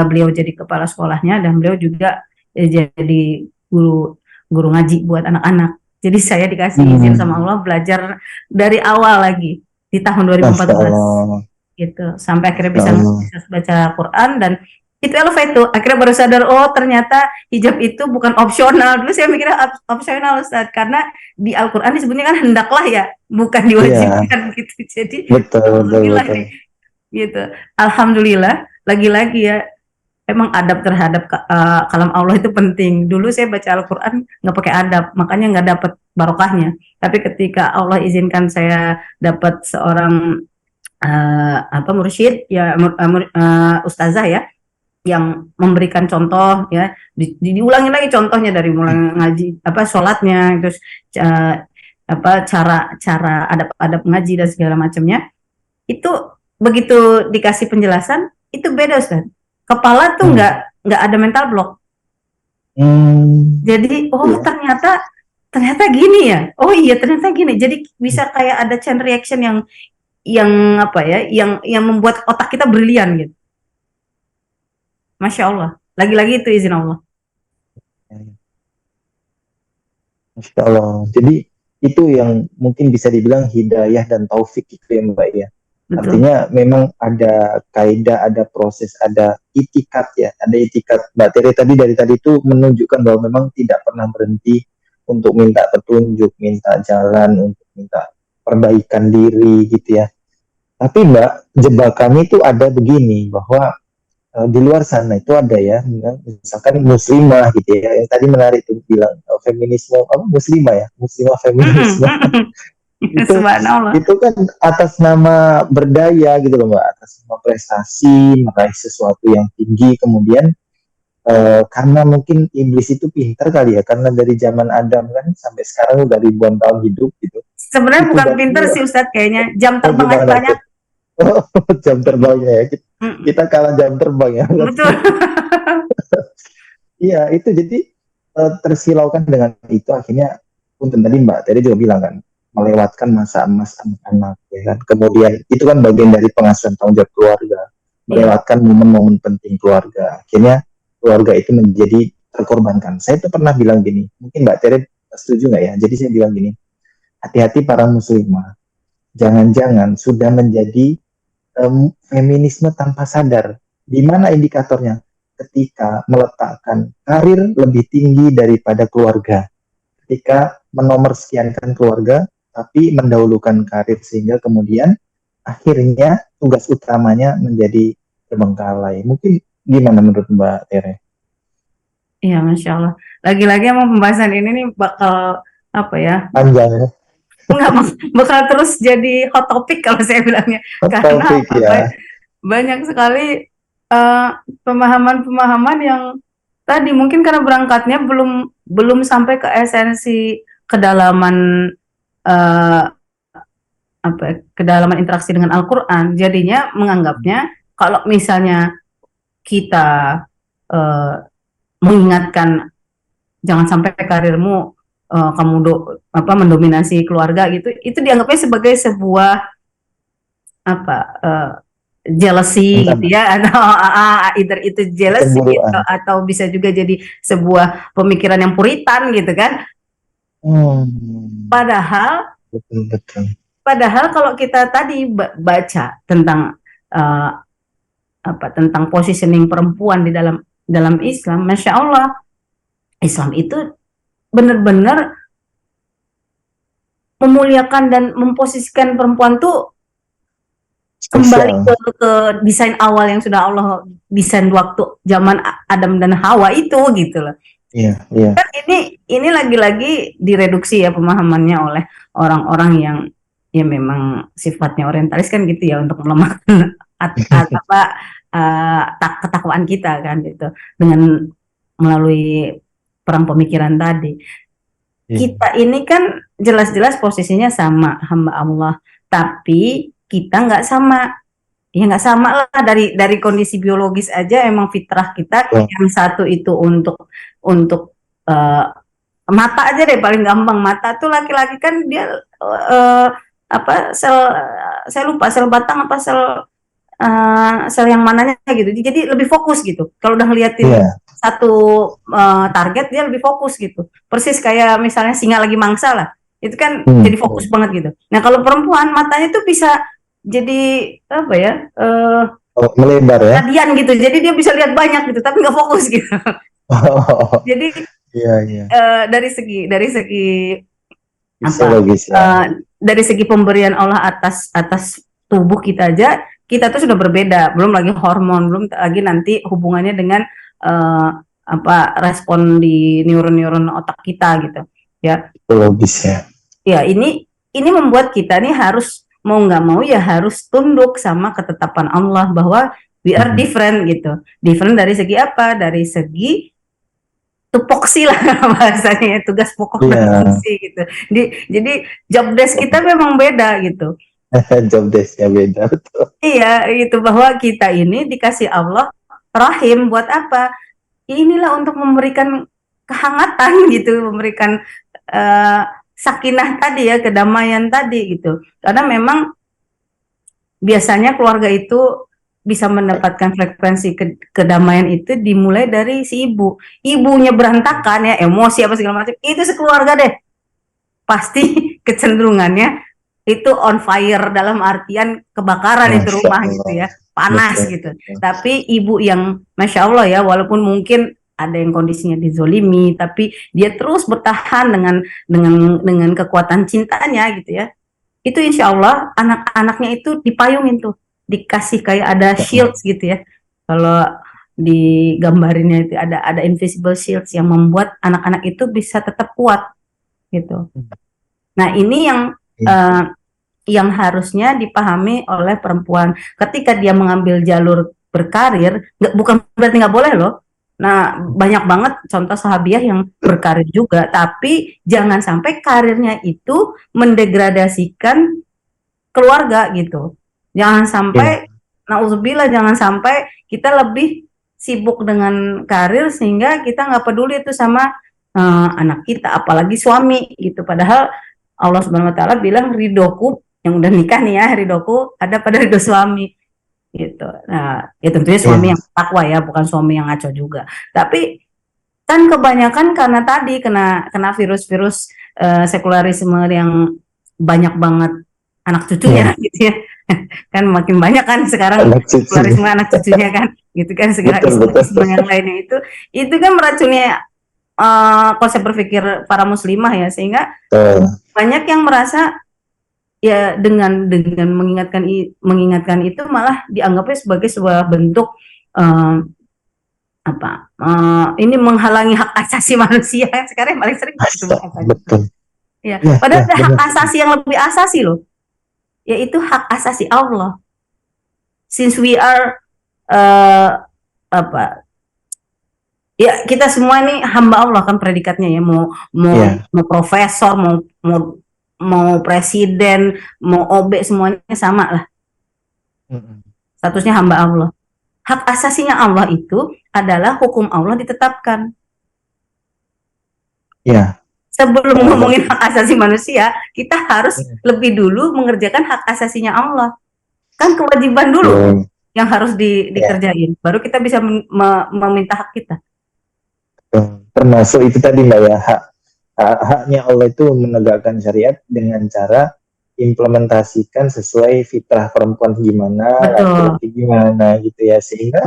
beliau jadi kepala sekolahnya dan beliau juga jadi guru ngaji buat anak-anak. Jadi saya dikasih izin sama Allah belajar dari awal lagi di tahun 2014 gitu, sampai akhirnya bisa baca Quran. Dan itu elevate tuh, akhirnya baru sadar oh ternyata hijab itu bukan opsional. Dulu saya mikirnya opsional Ustaz, karena di Al-Quran disebutnya kan hendaklah ya, bukan diwajibkan gitu. Jadi betul. Gitu. Alhamdulillah lagi-lagi ya, emang adab terhadap kalam Allah itu penting. Dulu saya baca Al-Quran nggak pakai adab, makanya nggak dapat barokahnya. Tapi ketika Allah izinkan saya dapat seorang mursyid ya, ustazah ya, yang memberikan contoh ya, diulangi lagi contohnya dari mulai ngaji sholatnya, terus cara adab ngaji dan segala macamnya. Itu begitu dikasih penjelasan itu beda Ustaz. Kepala tuh nggak ada mental block. Jadi ternyata gini ya. Oh iya ternyata gini. Jadi bisa kayak ada chain reaction yang membuat otak kita brilian gitu. Masya Allah. Lagi-lagi itu izin Allah. Masya Allah. Jadi itu yang mungkin bisa dibilang hidayah dan taufik itu ya Mbak ya. Betul. Artinya memang ada kaidah, ada proses, ada itikat ya. Ada itikat. Mbak Tere dari tadi itu menunjukkan bahwa memang tidak pernah berhenti untuk minta petunjuk, minta jalan, untuk minta perbaikan diri gitu ya. Tapi Mbak, jebakannya itu ada begini, bahwa di luar sana itu ada ya, misalkan muslimah gitu ya, yang tadi menarik tuh bilang feminisme, muslimah feminisme. itu kan atas nama berdaya gitu loh Mbak, atas nama prestasi, meraih sesuatu yang tinggi, kemudian karena mungkin iblis itu pintar kali ya, karena dari zaman Adam kan sampai sekarang udah ribuan tahun hidup gitu. Sebenarnya bukan pintar sih Ustadz, kayaknya jam terbang aja banyak. Jam terbangnya ya, kita kalah jam terbang ya. Betul. Iya itu jadi tersilaukan dengan itu, akhirnya punten tadi Mbak Tere juga bilang kan, melewatkan masa emas anak-anak ya kan. Kemudian itu kan bagian dari pengasuhan tanggung jawab keluarga, melewatkan momen-momen penting keluarga, akhirnya keluarga itu menjadi terkorbankan. Saya tuh pernah bilang gini, mungkin Mbak Tere setuju nggak ya? Jadi saya bilang gini, hati-hati para muslimah, jangan-jangan sudah menjadi feminisme tanpa sadar. Di mana indikatornya? Ketika meletakkan karir lebih tinggi daripada keluarga, ketika menomorskiankan keluarga tapi mendahulukan karir, sehingga kemudian akhirnya tugas utamanya menjadi terbengkalai. Mungkin gimana menurut Mbak Tere? Iya, Masya Allah. lagi-lagi emang pembahasan ini nih bakal apa ya? Panjang ya. Enggak, bakal terus jadi hot topic kalau saya bilangnya. Karena Topik apa? ya. Banyak sekali eh, pemahaman-pemahaman yang tadi mungkin karena berangkatnya belum belum sampai ke esensi kedalaman eh, apa ya, kedalaman interaksi dengan Al-Qur'an. Jadinya menganggapnya kalau misalnya kita eh, mengingatkan jangan sampai karirmu kamu mendominasi keluarga gitu, itu dianggapnya sebagai sebuah apa jealousy gitu Ancaman. ya, atau either itu jealousy gitu, Kecemburuan. atau bisa juga jadi sebuah pemikiran yang puritan gitu kan. Hmm. Padahal Betul betul. padahal kalau kita tadi baca tentang uh, tentang positioning perempuan di dalam Islam, masya Allah, Islam itu benar-benar memuliakan dan memposisikan perempuan tuh kembali Spesial. ke desain awal yang sudah Allah desain waktu zaman Adam dan Hawa itu gitu loh. Iya iya. Ini lagi-lagi direduksi ya pemahamannya oleh orang-orang yang ya memang sifatnya orientalis kan gitu ya, untuk melemahkan ketakwaan kita kan gitu, dengan melalui perang pemikiran tadi. Iya. Kita ini kan jelas-jelas posisinya sama, hamba Allah, tapi kita nggak sama. Ya nggak sama lah, dari kondisi biologis aja emang fitrah kita Betul. yang satu itu untuk eh, mata aja deh, paling gampang. Mata tuh laki-laki kan dia sel, saya lupa sel batang apa sel yang mananya gitu. Jadi lebih fokus gitu. Kalau udah ngeliatin Iya. satu target, dia lebih fokus gitu. Persis kayak misalnya singa lagi mangsa lah. Itu kan jadi fokus banget gitu. Nah, kalau perempuan matanya tuh bisa jadi apa ya? Oh, melebar ya. Radian gitu. Jadi dia bisa lihat banyak gitu, tapi nggak fokus gitu. Oh, Jadi iya iya. dari segi Fisiologis ya. dari segi pemberian Allah atas tubuh kita aja, kita tuh sudah berbeda. Belum lagi hormon, belum lagi nanti hubungannya dengan uh, respon di neuron-neuron otak kita gitu. Ya. Fisiologis ya. Ya, ini membuat kita nih harus mau nggak mau ya harus tunduk sama ketetapan Allah bahwa we are different gitu. Different dari segi apa? Dari segi tupoksi lah bahasanya, tugas pokok dan fungsi gitu. Jadi job desk kita memang beda gitu. Job desk-nya beda betul. Iya, itu bahwa kita ini dikasih Allah rahim buat apa? Inilah untuk memberikan kehangatan gitu, memberikan sakinah tadi ya, kedamaian tadi gitu. Karena memang biasanya keluarga itu bisa mendapatkan frekuensi kedamaian itu dimulai dari si ibu. Ibunya berantakan ya, emosi apa segala macam, itu sekeluarga deh pasti kecenderungannya itu on fire, dalam artian kebakaran itu rumah gitu ya, panas gitu. Tapi ibu yang masya Allah ya, walaupun mungkin ada yang kondisinya dizolimi, tapi dia terus bertahan dengan kekuatan cintanya gitu ya. Itu insya Allah anak-anaknya itu dipayungin tuh, dikasih kayak ada shields gitu ya. Kalau digambarinnya itu ada invisible shields yang membuat anak-anak itu bisa tetap kuat gitu. Nah, ini yang harusnya dipahami oleh perempuan ketika dia mengambil jalur berkarir. Bukan berarti nggak boleh loh. Nah, banyak banget contoh sahabiah yang berkarir juga, tapi jangan sampai karirnya itu mendegradasikan keluarga gitu. Jangan sampai, nauzubillah, jangan sampai kita lebih sibuk dengan karir sehingga kita nggak peduli itu sama anak kita, apalagi suami gitu. Padahal Allah Subhanahu Wa Taala bilang ridhoku, yang udah nikah nih ya, ridhoku ada pada ridho suami gitu. Nah, ya tentunya suami yang takwa ya, bukan suami yang ngaco juga. Tapi kan kebanyakan karena tadi kena virus-virus sekularisme yang banyak banget anak cucunya gitu ya. Kan makin banyak kan sekarang sekularisme anak cucunya kan gitu kan, segala isu-isu yang lainnya itu kan meracuni konsep berpikir para muslimah ya, sehingga banyak yang merasa ya dengan mengingatkan itu malah dianggapnya sebagai sebuah bentuk ini menghalangi hak asasi manusia. Sekarang yang paling sering itu hak asasi. Betul. Ya, Ya, padahal ya, ada hak benar. asasi yang lebih asasi loh, yaitu hak asasi Allah. Since we are apa ya, kita semua ini hamba Allah kan predikatnya ya, mau Ya. profesor, mau presiden, mau OB, semuanya sama lah statusnya hamba Allah. Hak asasinya Allah itu adalah hukum Allah ditetapkan. Ya. Sebelum ngomongin hak asasi manusia, kita harus lebih dulu mengerjakan hak asasinya Allah. Kan kewajiban dulu yang harus dikerjain, baru kita bisa meminta hak kita. Termasuk itu tadi Mbak ya, haknya Allah itu menegakkan syariat dengan cara implementasikan sesuai fitrah perempuan gimana, laki-laki gimana gitu ya, sehingga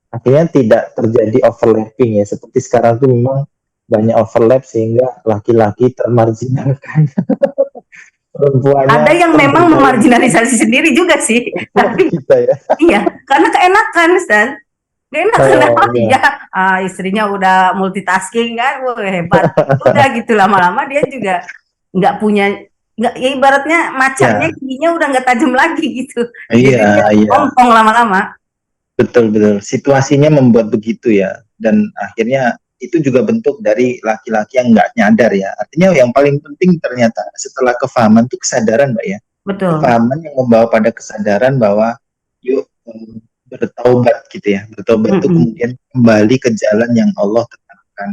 akhirnya tidak terjadi overlapping ya, seperti sekarang tuh memang banyak overlap sehingga laki-laki termarginalkan. Ada yang memang memarginalisasi sendiri juga sih, tapi kita ya. Iya, karena keenakan, Ustaz. Istrinya udah multitasking kan, wah hebat. Udah gitu lama-lama dia juga nggak punya, nggak, ya ibaratnya macarnya giginya udah nggak tajam lagi gitu. Jadi dia ompong lama-lama. Betul. Situasinya membuat begitu ya, dan akhirnya itu juga bentuk dari laki-laki yang nggak nyadar ya. Artinya yang paling penting ternyata setelah kefahaman itu kesadaran, Mbak ya. Betul. Kefahaman yang membawa pada kesadaran bahwa yuk bertaubat gitu ya. Bertaubat itu kemudian kembali ke jalan yang Allah tetapkan.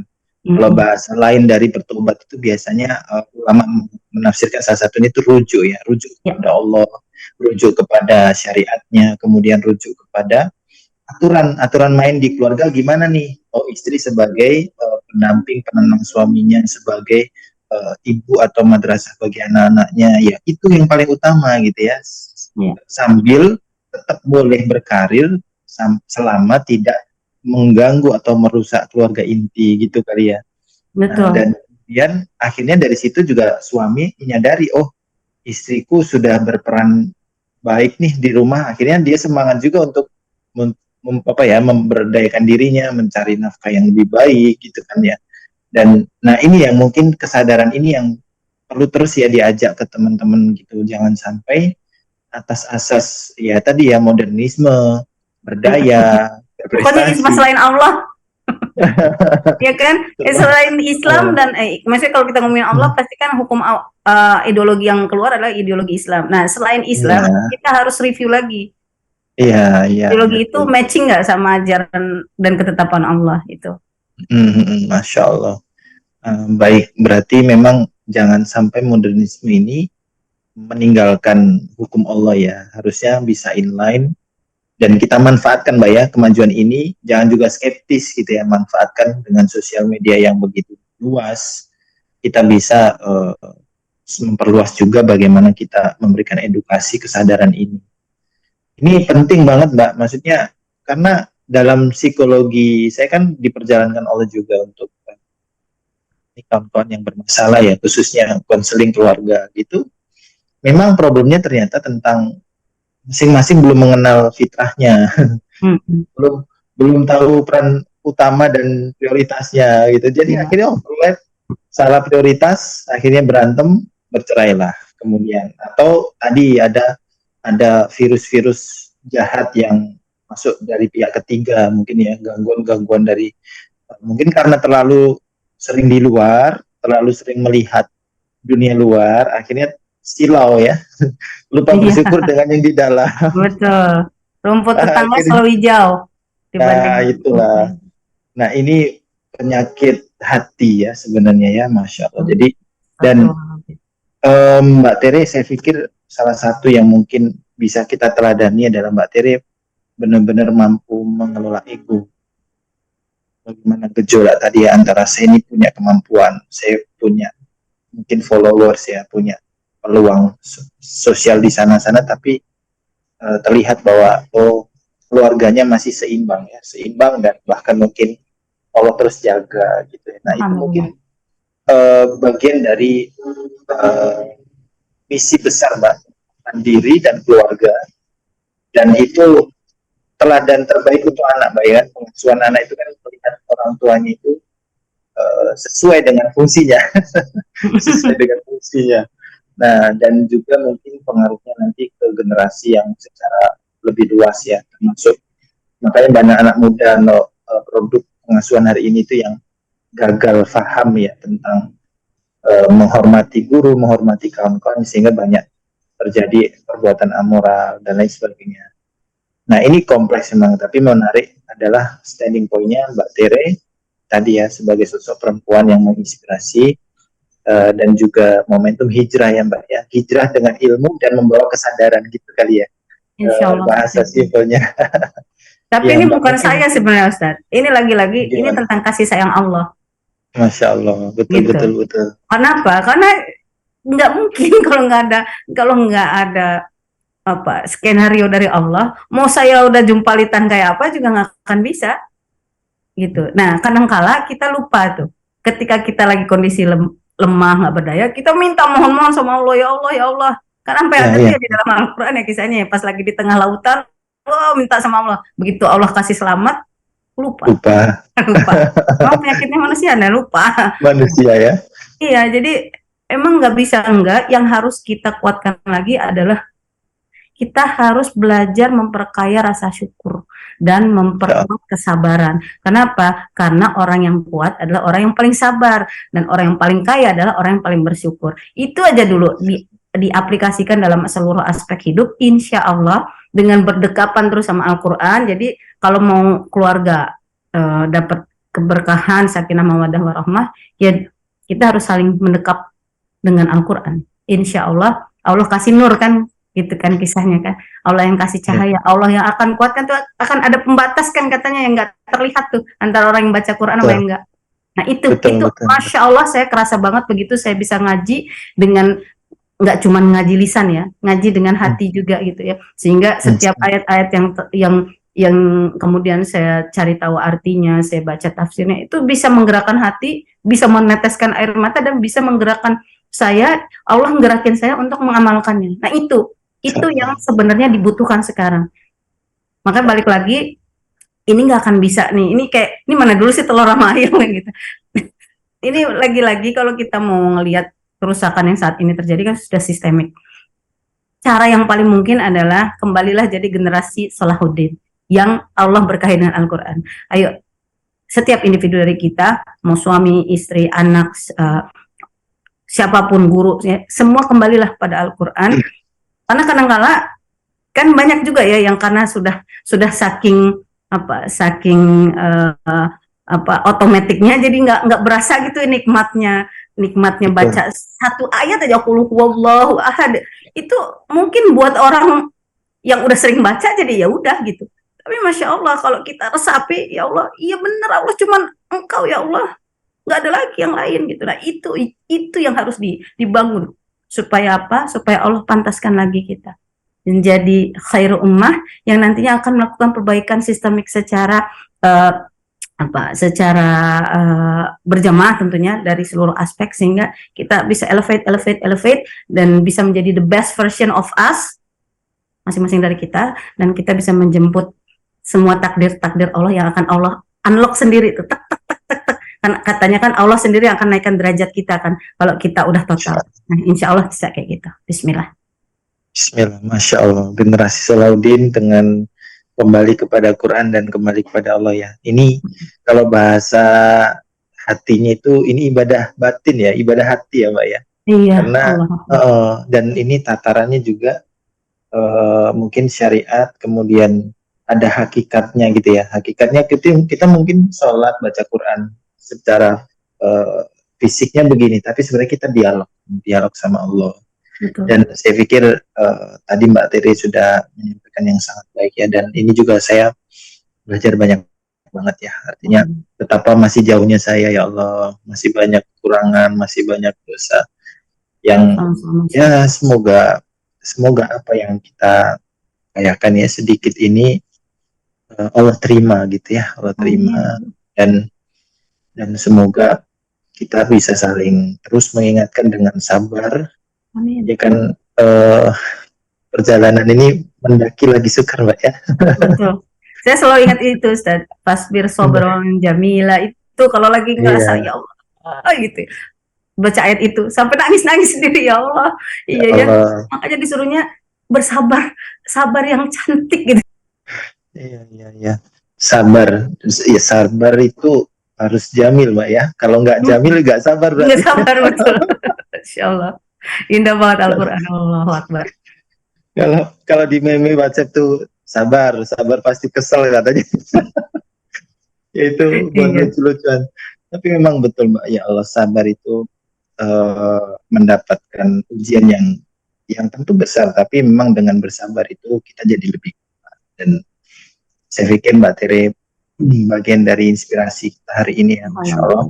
Kalau bahasa lain dari bertobat itu biasanya ulama menafsirkan salah satunya itu rujuk ya, rujuk kepada Allah, rujuk kepada syariatnya, kemudian rujuk kepada aturan main di keluarga gimana nih? Oh, istri sebagai pendamping, penenang suaminya, sebagai ibu atau madrasah bagi anak-anaknya, ya itu yang paling utama gitu ya. Sambil tetap boleh berkarir selama tidak mengganggu atau merusak keluarga inti gitu kali ya. Betul. Dan kemudian akhirnya dari situ juga suami menyadari, oh istriku sudah berperan baik nih di rumah, akhirnya dia semangat juga untuk memberdayakan dirinya, mencari nafkah yang lebih baik gitu kan ya. Dan nah ini yang mungkin kesadaran ini yang perlu terus ya diajak ke teman-teman gitu, jangan sampai atas asas ya tadi ya modernisme, berdaya, pokoknya Islam selain Allah. Ya kan, selain Islam dan maksudnya kalau kita ngomongin Allah pasti kan hukum ideologi yang keluar adalah ideologi Islam. Nah selain Islam kita harus review lagi. Iya. Ideologi itu matching nggak sama ajaran dan ketetapan Allah itu. Masya Allah. Baik, berarti memang jangan sampai modernisme ini meninggalkan hukum Allah ya, harusnya bisa inline dan kita manfaatkan Mbak ya kemajuan ini, jangan juga skeptis gitu ya, manfaatkan dengan sosial media yang begitu luas, kita bisa memperluas juga bagaimana kita memberikan edukasi kesadaran ini. Ini penting banget Mbak, maksudnya karena dalam psikologi saya kan diperjalankan Allah juga untuk kawan-kawan yang bermasalah ya, khususnya konseling keluarga gitu. Memang problemnya ternyata tentang masing-masing belum mengenal fitrahnya, belum tahu peran utama dan prioritasnya gitu. Jadi akhirnya salah prioritas, akhirnya berantem, bercerailah kemudian. Atau tadi ada virus-virus jahat yang masuk dari pihak ketiga, mungkin ya gangguan-gangguan dari mungkin karena terlalu sering di luar, terlalu sering melihat dunia luar, akhirnya silau ya, lupa bersyukur dengan yang di dalam. Betul, rumput tetangga selalu hijau. Nah itulah, nah ini penyakit hati ya sebenarnya ya, Masya Allah. Jadi dan Mbak Tere, saya pikir salah satu yang mungkin bisa kita teladani adalah Mbak Tere benar-benar mampu mengelola ego. Bagaimana gejolak tadi ya, antara saya ini punya kemampuan, saya punya mungkin followers ya, punya peluang sosial di sana-sana, tapi terlihat bahwa keluarganya masih seimbang ya, seimbang dan bahkan mungkin Allah terus jaga gitu ya. Nah itu mungkin bagian dari misi besar Mbak, diri dan keluarga, dan itu teladan terbaik untuk anak, Mbak ya. Pengasuhan anak itu kan melihat orang tuanya itu sesuai dengan fungsinya, sesuai dengan fungsinya. Nah, dan juga mungkin pengaruhnya nanti ke generasi yang secara lebih luas ya, termasuk makanya banyak anak muda produk pengasuhan hari ini itu yang gagal paham ya tentang menghormati guru, menghormati kawan-kawan, sehingga banyak terjadi perbuatan amoral dan lain sebagainya. Nah, ini kompleks memang, tapi menarik adalah standing point-nya Mbak Tere tadi ya, sebagai sosok perempuan yang menginspirasi, dan juga momentum hijrah ya Mbak ya, hijrah dengan ilmu dan membawa kesadaran gitu kali ya, Insya Allah. bahasa simpelnya. Tapi Ya ini Mbak, bukan mungkin saya sebenarnya Ustadz. Ini lagi-lagi ini gimana? tentang kasih sayang Allah Masya Allah, betul gitu. betul betul. Kenapa? Karena nggak mungkin kalau nggak ada apa skenario dari Allah, mau saya udah jumpalitan kayak apa juga nggak akan bisa gitu. Nah, kadangkala kita lupa tuh, ketika kita lagi kondisi lemah nggak berdaya, kita minta mohon-mohon sama Allah, ya Allah, ya Allah. Kan sampai Ya ada tuh ya, ya di dalam Al-Quran ya kisahnya ya, pas lagi di tengah lautan, wah minta sama Allah. Begitu Allah kasih selamat, lupa, lupa lupa. Emang penyakitnya manusia, nah lupa. manusia ya. Iya, jadi emang nggak bisa enggak. Yang harus kita kuatkan lagi adalah kita harus belajar memperkaya rasa syukur dan Ya, memperkuat kesabaran. Kenapa? Karena orang yang kuat adalah orang yang paling sabar dan orang yang paling kaya adalah orang yang paling bersyukur. Itu aja dulu diaplikasikan dalam seluruh aspek hidup, insya Allah dengan berdekapan terus sama Al-Quran. Jadi kalau mau keluarga dapat keberkahan, sakinah, mawaddah, warahmah, ya kita harus saling mendekap dengan Al-Quran. Insya Allah, Allah kasih nur kan, gitu kan kisahnya kan. Allah yang kasih cahaya, Allah yang akan kuatkan tuh akan ada pembatas kan katanya yang nggak terlihat tuh antara orang yang baca Quran sama yang enggak. Nah itu Masya Allah saya kerasa banget begitu saya bisa ngaji dengan nggak cuma ngaji lisan ya, ngaji dengan hati juga gitu ya. Sehingga setiap ayat-ayat yang kemudian saya cari tahu artinya, saya baca tafsirnya itu bisa menggerakkan hati, bisa meneteskan air mata dan bisa menggerakkan saya, Allah menggerakin saya untuk mengamalkannya. Nah itu yang sebenarnya dibutuhkan sekarang. Makanya balik lagi, ini nggak akan bisa nih. Ini mana dulu sih telur sama ayam gitu. Ini lagi-lagi kalau kita mau ngelihat kerusakan yang saat ini terjadi kan sudah sistemik. Cara yang paling mungkin adalah kembalilah jadi generasi Salahuddin yang Allah berkahi dengan Al-Quran. Ayo, setiap individu dari kita, mau suami, istri, anak, siapapun guru, ya, semua kembalilah pada Al-Quran. Karena kadang-kala kan banyak juga ya yang karena sudah saking otomatiknya jadi nggak berasa gitu nikmatnya baca satu ayat aja, qul huwallahu ahad, itu mungkin buat orang yang udah sering baca jadi ya udah gitu. Tapi Masya Allah kalau kita resapi, ya Allah, iya benar Allah cuman Engkau ya Allah, nggak ada lagi yang lain gitu. Nah itu yang harus dibangun supaya apa? Supaya Allah pantaskan lagi kita menjadi khairu ummah yang nantinya akan melakukan perbaikan sistemik secara berjamaah tentunya dari seluruh aspek, sehingga kita bisa elevate dan bisa menjadi the best version of us masing-masing dari kita, dan kita bisa menjemput semua takdir Allah yang akan Allah unlock sendiri tuh, kan katanya kan Allah sendiri akan naikkan derajat kita kan kalau kita udah total. Nah, insya Allah bisa kayak gitu. Bismillah. Masya Allah, generasi Salahuddin dengan kembali kepada Quran dan kembali kepada Allah ya. Ini kalau bahasa hatinya itu ini ibadah batin ya, ibadah hati ya Mbak ya. Iya. Karena dan ini tatarannya juga mungkin syariat, kemudian ada hakikatnya gitu ya. Hakikatnya kita mungkin sholat, baca Quran secara fisiknya begini, tapi sebenarnya kita dialog sama Allah. Betul. Dan saya pikir tadi Mbak Tiri sudah menyampaikan yang sangat baik ya, dan ini juga saya belajar banyak banget ya, artinya betapa masih jauhnya saya ya Allah, masih banyak kekurangan, masih banyak dosa yang ya semoga apa yang kita kayakan ya sedikit ini Allah terima gitu ya, Allah terima. Dan semoga kita bisa saling terus mengingatkan dengan sabar. Amin. Ya kan perjalanan ini mendaki lagi sukar Mbak ya. Betul. Saya selalu ingat itu, Ustaz. Fasbir sobron jamila itu kalau lagi ngerasa Iya, ya Allah gitu. Baca ayat itu sampai nangis-nangis sendiri ya Allah. ya Iya ya. Allah. Makanya disuruhnya bersabar, sabar yang cantik gitu. Iya, iya, iya. Sabar. Ya, sabar itu harus jamil, Mbak ya. Kalau nggak jamil, nggak sabar Nggak berarti. sabar betul. Insya Allah. Indah banget Al-Quran. Allahu Akbar. Kalau kalau di meme WhatsApp tuh sabar, sabar pasti kesel katanya. Ya itu buat Iya. lucu-lucuan. Tapi memang betul Mbak, ya Allah sabar itu mendapatkan ujian yang tentu besar, tapi memang dengan bersabar itu kita jadi lebih kuat. Dan saya pikir Mbak Tere bagian dari inspirasi kita hari ini ya, Masya Allah.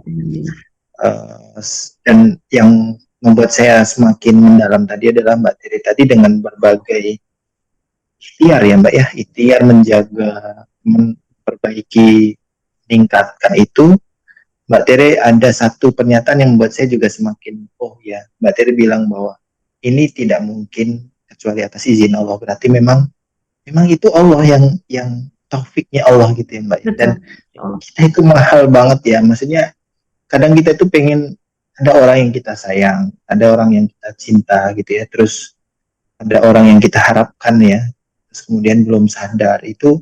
Dan yang membuat saya semakin mendalam tadi adalah Mbak Tere tadi dengan berbagai ikhtiar ya Mbak ya, ikhtiar menjaga, memperbaiki, meningkatkan itu. Mbak Tere ada satu pernyataan yang membuat saya juga semakin, oh ya, Mbak Tere bilang bahwa ini tidak mungkin kecuali atas izin Allah. Berarti memang itu Allah yang taufiknya Allah gitu ya Mbak. Dan Betul. Ya Allah. kita itu mahal banget ya. Maksudnya kadang kita itu pengen ada orang yang kita sayang, ada orang yang kita cinta gitu ya. Terus ada orang yang kita harapkan ya. Terus kemudian belum sadar itu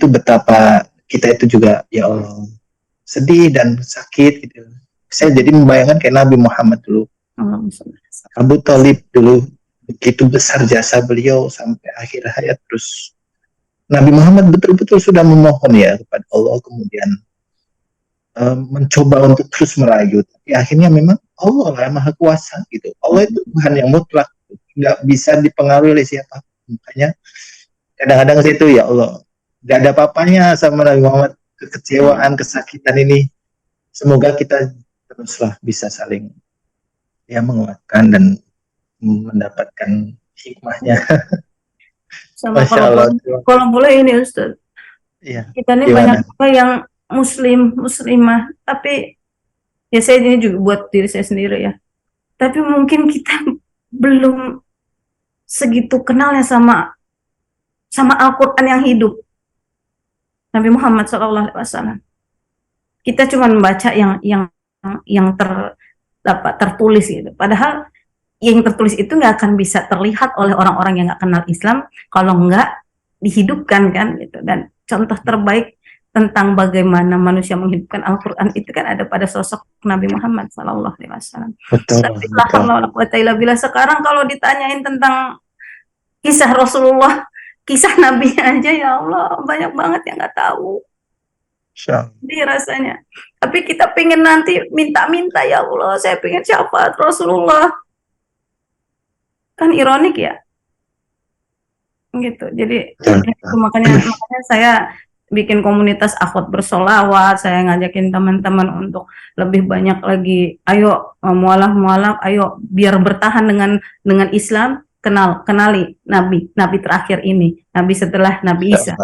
betapa kita itu juga ya Allah sedih dan sakit gitu. Saya jadi membayangkan kayak Nabi Muhammad dulu. Abu Talib dulu begitu besar jasa beliau sampai akhir hayat, terus Nabi Muhammad betul-betul sudah memohon ya kepada Allah, kemudian mencoba untuk terus merayu, tapi akhirnya memang Allah lah yang maha kuasa gitu. Allah itu Tuhan yang mutlak, nggak bisa dipengaruhi oleh siapa. Makanya kadang-kadang saya itu ya Allah, nggak ada apa-apanya sama Nabi Muhammad, kekecewaan, kesakitan ini. Semoga kita teruslah bisa saling ya menguatkan dan mendapatkan hikmahnya. Sama Masya Allah. kalau boleh ini Ustaz. Iya. Kita ini banyak Gimana? juga yang muslimah, tapi ya saya ini juga buat diri saya sendiri ya. Tapi mungkin kita belum segitu kenalnya sama Al-Quran yang hidup. Nabi Muhammad SAW. Kita cuma membaca yang tertulis gitu. Padahal yang tertulis itu nggak akan bisa terlihat oleh orang-orang yang nggak kenal Islam kalau nggak dihidupkan kan gitu. Dan contoh terbaik tentang bagaimana manusia menghidupkan Al-Quran itu kan ada pada sosok Nabi Muhammad SAW. Betul, Tapi betul. bila sekarang kalau ditanyain tentang kisah Rasulullah, kisah Nabi aja ya Allah banyak banget yang nggak tahu. Di rasanya. Tapi kita pengen nanti minta-minta ya Allah, saya pengen syafaat Rasulullah. Kan ironik ya, gitu. Jadi itu makanya saya bikin komunitas akhwat bersolawat, saya ngajakin teman-teman untuk lebih banyak lagi, ayo mualaf, ayo biar bertahan dengan Islam, kenali Nabi terakhir ini, Nabi setelah Nabi Isa,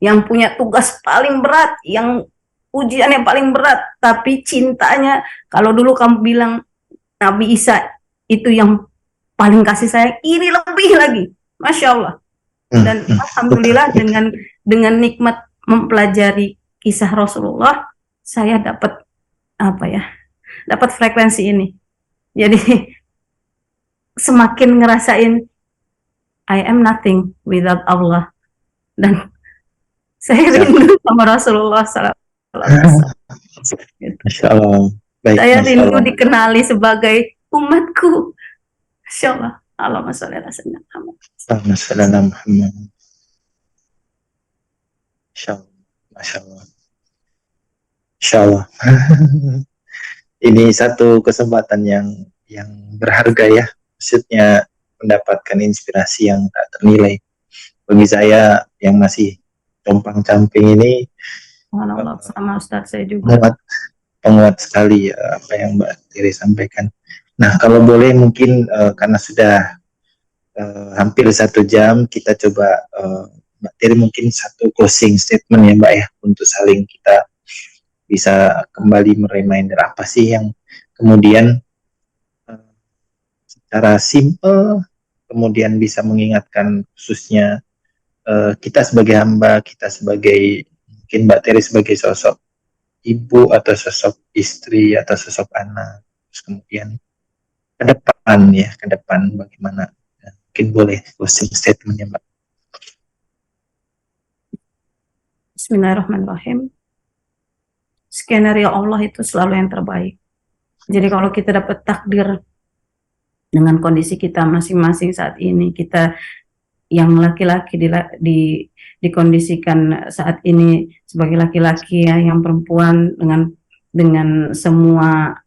yang punya tugas paling berat, yang ujian yang paling berat, tapi cintanya, kalau dulu kamu bilang Nabi Isa itu yang paling kasih sayang, ini lebih lagi, Masya Allah. Dan alhamdulillah dengan nikmat mempelajari kisah Rasulullah, saya dapat dapat frekuensi ini. Jadi semakin ngerasain I am nothing without Allah, dan saya rindu sama Rasulullah SAW. Masya Allah. Baik, saya rindu Allah. dikenali sebagai umatku. Masya Allah. Allahumma sholli ala sayyidina Muhammad. Allahumma sholli ala Muhammad. Masya Allah. Masya Allah. Masya Allah. Ini satu kesempatan yang berharga ya. Maksudnya mendapatkan inspirasi yang tak ternilai. Bagi saya yang masih compang-camping ini, sama Ustaz saya juga. Penguat sekali ya apa yang Mbak Tiri sampaikan. Nah, kalau boleh mungkin karena sudah hampir 1 jam, kita coba Mbak Tiri mungkin satu closing statement ya Mbak ya, untuk saling kita bisa kembali mereminder apa sih yang kemudian secara simple kemudian bisa mengingatkan khususnya kita sebagai hamba, kita sebagai mungkin Mbak Teri sebagai sosok ibu atau sosok istri atau sosok anak, terus kemudian ke depan bagaimana? Mungkin boleh closing statementnya Mbak. Bismillahirrahmanirrahim. Skenario Allah itu selalu yang terbaik. Jadi kalau kita dapat takdir dengan kondisi kita masing-masing saat ini, kita yang laki-laki dikondisikan saat ini sebagai laki-laki ya, yang perempuan dengan semua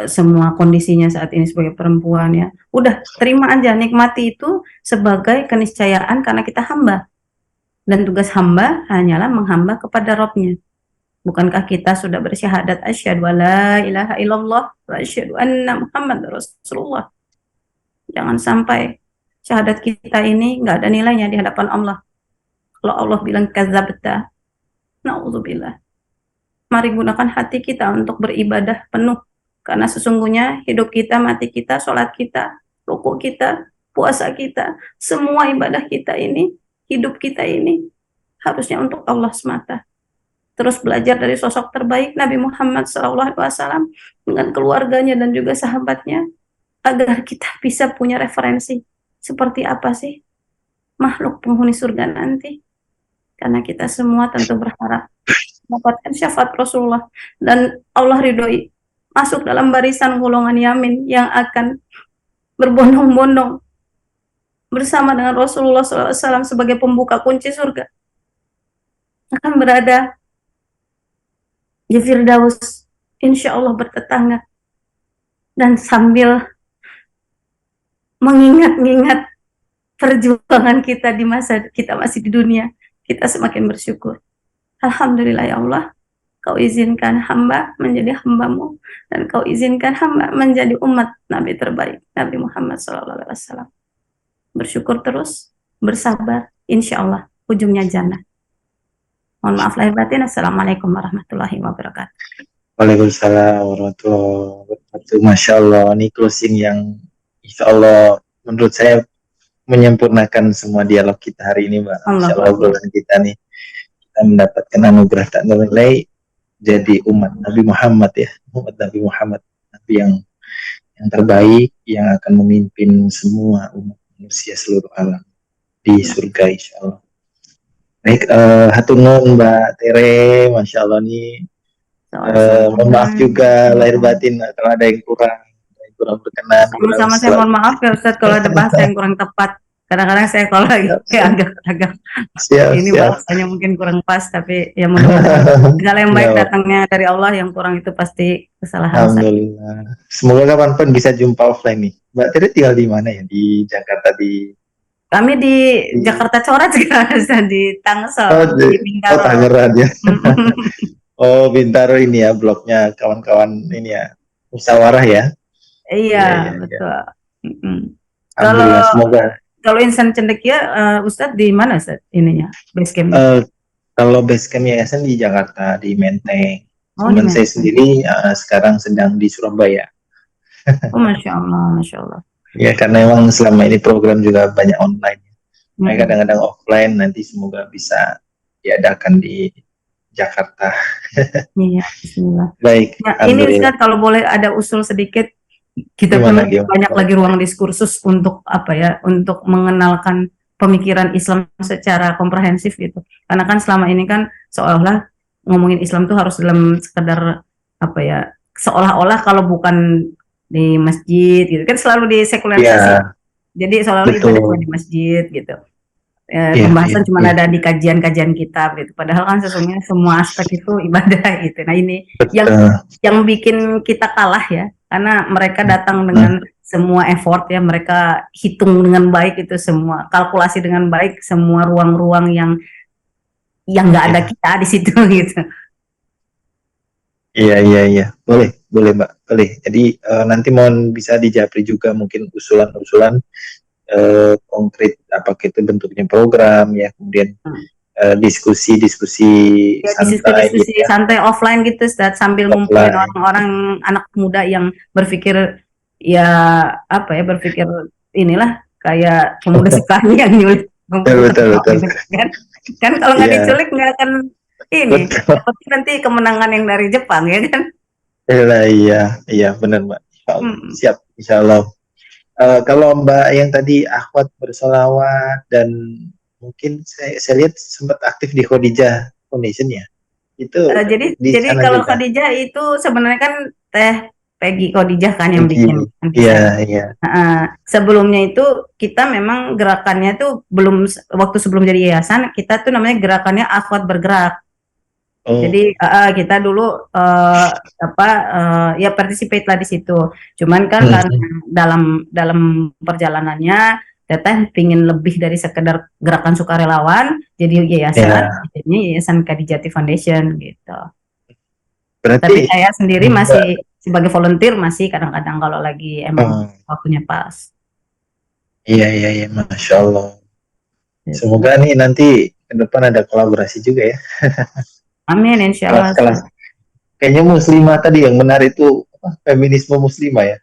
semua kondisinya saat ini sebagai perempuan ya, udah terima aja, nikmati itu sebagai keniscayaan karena kita hamba, dan tugas hamba hanyalah menghamba kepada Rabb-Nya. Bukankah kita sudah bersyahadat asyhadu alla ilaha illallah wa asyhadu anna Muhammad Rasulullah? Jangan sampai syahadat kita ini nggak ada nilainya di hadapan Allah. Kalau Allah bilang kadzabta, na'udzubillah. Mari gunakan hati kita untuk beribadah penuh. Karena sesungguhnya hidup kita, mati kita, sholat kita, rukuk kita, puasa kita, semua ibadah kita ini, hidup kita ini harusnya untuk Allah semata. Terus belajar dari sosok terbaik Nabi Muhammad SAW dengan keluarganya dan juga sahabatnya, agar kita bisa punya referensi seperti apa sih makhluk penghuni surga nanti. Karena kita semua tentu berharap mendapatkan syafaat Rasulullah dan Allah ridhoi, masuk dalam barisan golongan yamin yang akan berbondong-bondong bersama dengan Rasulullah SAW sebagai pembuka kunci surga, akan berada di Firdaus, insya Allah bertetangga, dan sambil mengingat-ingat perjuangan kita di masa kita masih di dunia, kita semakin bersyukur. Alhamdulillah ya Allah, Kau izinkan hamba menjadi hambamu, dan Kau izinkan hamba menjadi umat Nabi terbaik, Nabi Muhammad SAW. Bersyukur terus, bersabar, insya Allah ujungnya jannah. Mohon maaf lahir batin. Assalamualaikum warahmatullahi wabarakatuh. Waalaikumsalam warahmatullahi wabarakatuh. Masya Allah, ini closing yang insya Allah menurut saya menyempurnakan semua dialog kita hari ini Mbak. Insya Allah obrolan kita nih, kita mendapatkan anugerah tak ternilai jadi umat Nabi Muhammad ya, umat Nabi Muhammad, Nabi yang terbaik, yang akan memimpin semua umat manusia seluruh alam di surga insya Allah. Baik, hatur nuhun Mbak Tere, Masya Allah nih. Mohon maaf juga lahir batin kalau ada yang kurang berkenan. Sama-sama saya mohon maaf ya Ustadz kalau ada bahasa yang kurang tepat. Kadang-kadang saya kalau lagi agak ini bahasanya mungkin kurang pas, tapi ya mudah-mudahan segala yang baik datangnya dari Allah, yang kurang itu pasti kesalahan. Alhamdulillah. Semoga kapanpun bisa jumpa offline nih. Mbak Tere tinggal di mana ya? Di Jakarta Kami di Jakarta Coret sekarang, di Tangsel, di Bintaro. Oh, Tangerang ya. Oh, Bintaro ini ya, bloknya kawan-kawan ini ya, musyawarah ya. Iya, betul. Alhamdulillah, semoga. Kalau Insan Cendekia, Ustadz di mana Ustadz ininya, base camp? Kalau base camp yayasan di Jakarta, di Menteng. Teman saya sendiri sekarang sedang di Surabaya. Oh, Masya Allah, Masya Allah. Ya, karena memang selama ini program juga banyak online. Mereka kadang-kadang offline, nanti semoga bisa diadakan di Jakarta. Iya, bismillah. Baik. Nah, ini Ustadz kalau boleh ada usul sedikit, kita punya banyak lagi ruang diskursus untuk apa ya, untuk mengenalkan pemikiran Islam secara komprehensif gitu. Karena kan selama ini kan seolah-olah ngomongin Islam tuh harus dalam sekedar apa ya, seolah-olah kalau bukan di masjid gitu kan, selalu disekulerisasi. Jadi seolah-olah ibadah cuma di masjid gitu. Pembahasan cuma ada di kajian-kajian kitab gitu. Padahal kan sesungguhnya semua aspek itu ibadah gitu. Nah ini yang bikin kita kalah ya, karena mereka datang dengan semua effort ya, mereka hitung dengan baik itu semua, kalkulasi dengan baik semua ruang-ruang yang nggak ada kita di situ gitu. Iya. Boleh Mbak, boleh. Jadi nanti mohon bisa dijapri juga mungkin usulan-usulan konkret, apakah itu bentuknya program ya, kemudian diskusi santai offline gitu, sambil ngumpulin orang-orang anak muda yang berpikir ya apa ya, berpikir inilah kayak pemuda sekarang yang Betul, betul, betul. kan kan kalau nggak Iya, diculik nggak akan ini betul. dapat nanti kemenangan yang dari Jepang ya kan. Lah, iya, iya benar Mbak. Insya Allah. Mm. Siap, Insya Allah. Kalau Mbak yang tadi akhwat bersolawat dan mungkin saya lihat sempat aktif di Khadijah Foundation ya. Itu Jadi di jadi sana kalau juga. Khadijah itu sebenarnya kan Teh Peggy Khadijah kan yang Peggy. bikin kan Iya, desain. iya. Sebelumnya itu kita memang gerakannya tuh belum waktu sebelum jadi yayasan kita tuh namanya gerakannya Akhwat Bergerak. Oh, Jadi kita dulu apa ya participate lah di situ. Cuman kan karena hmm, dalam dalam perjalanannya Teteh pingin lebih dari sekedar gerakan sukarelawan, jadi yayasan, ya. jadinya Yayasan Kadijati Foundation gitu. Tapi Berarti saya sendiri Mbak, masih sebagai volunteer masih kadang-kadang kalau lagi emang oh, waktunya pas. iya, iya, iya, Masya Allah. Gitu. Semoga nih nanti ke depan ada kolaborasi juga ya. Amin, insya Allah. Kelas-kelas. Kayaknya muslimah tadi yang benar itu apa, feminisme muslimah ya.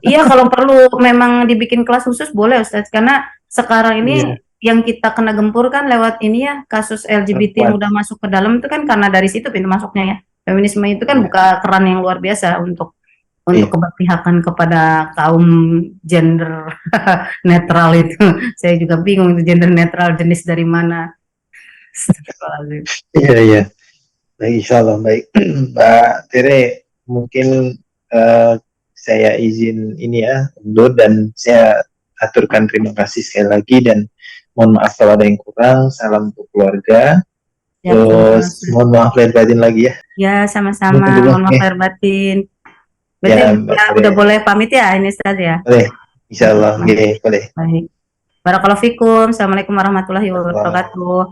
Iya, kalau perlu memang dibikin kelas khusus boleh Ustaz, karena sekarang ini Iya, yang kita kena gempur kan lewat ini ya, kasus LGBT yang perempuan. udah masuk ke dalam itu kan karena dari situ pintu masuknya ya. Feminisme itu kan Iya, buka keran yang luar biasa untuk iya, keberpihakan kepada kaum gender netral itu. Saya juga bingung itu gender netral jenis dari mana. Astagfirullahaladzim. iya, iya. Baik, insya Allah baik. Mbak Tere, mungkin eh, saya izin ini ya, undur dan saya aturkan terima kasih sekali lagi dan mohon maaf kalau ada yang kurang. Salam untuk keluarga. Ya, sama-sama. Terus mohon maaf lahir batin lagi ya. Ya, sama-sama. Mungkin dulu, Mohon maaf nih. lahir batin. Berarti Ya, Mbak udah Tere. boleh pamit ya ini Ustaz ya? Boleh, insya Allah. Oke, boleh. Baik. Barakallahu fikum. Assalamualaikum warahmatullahi wabarakatuh.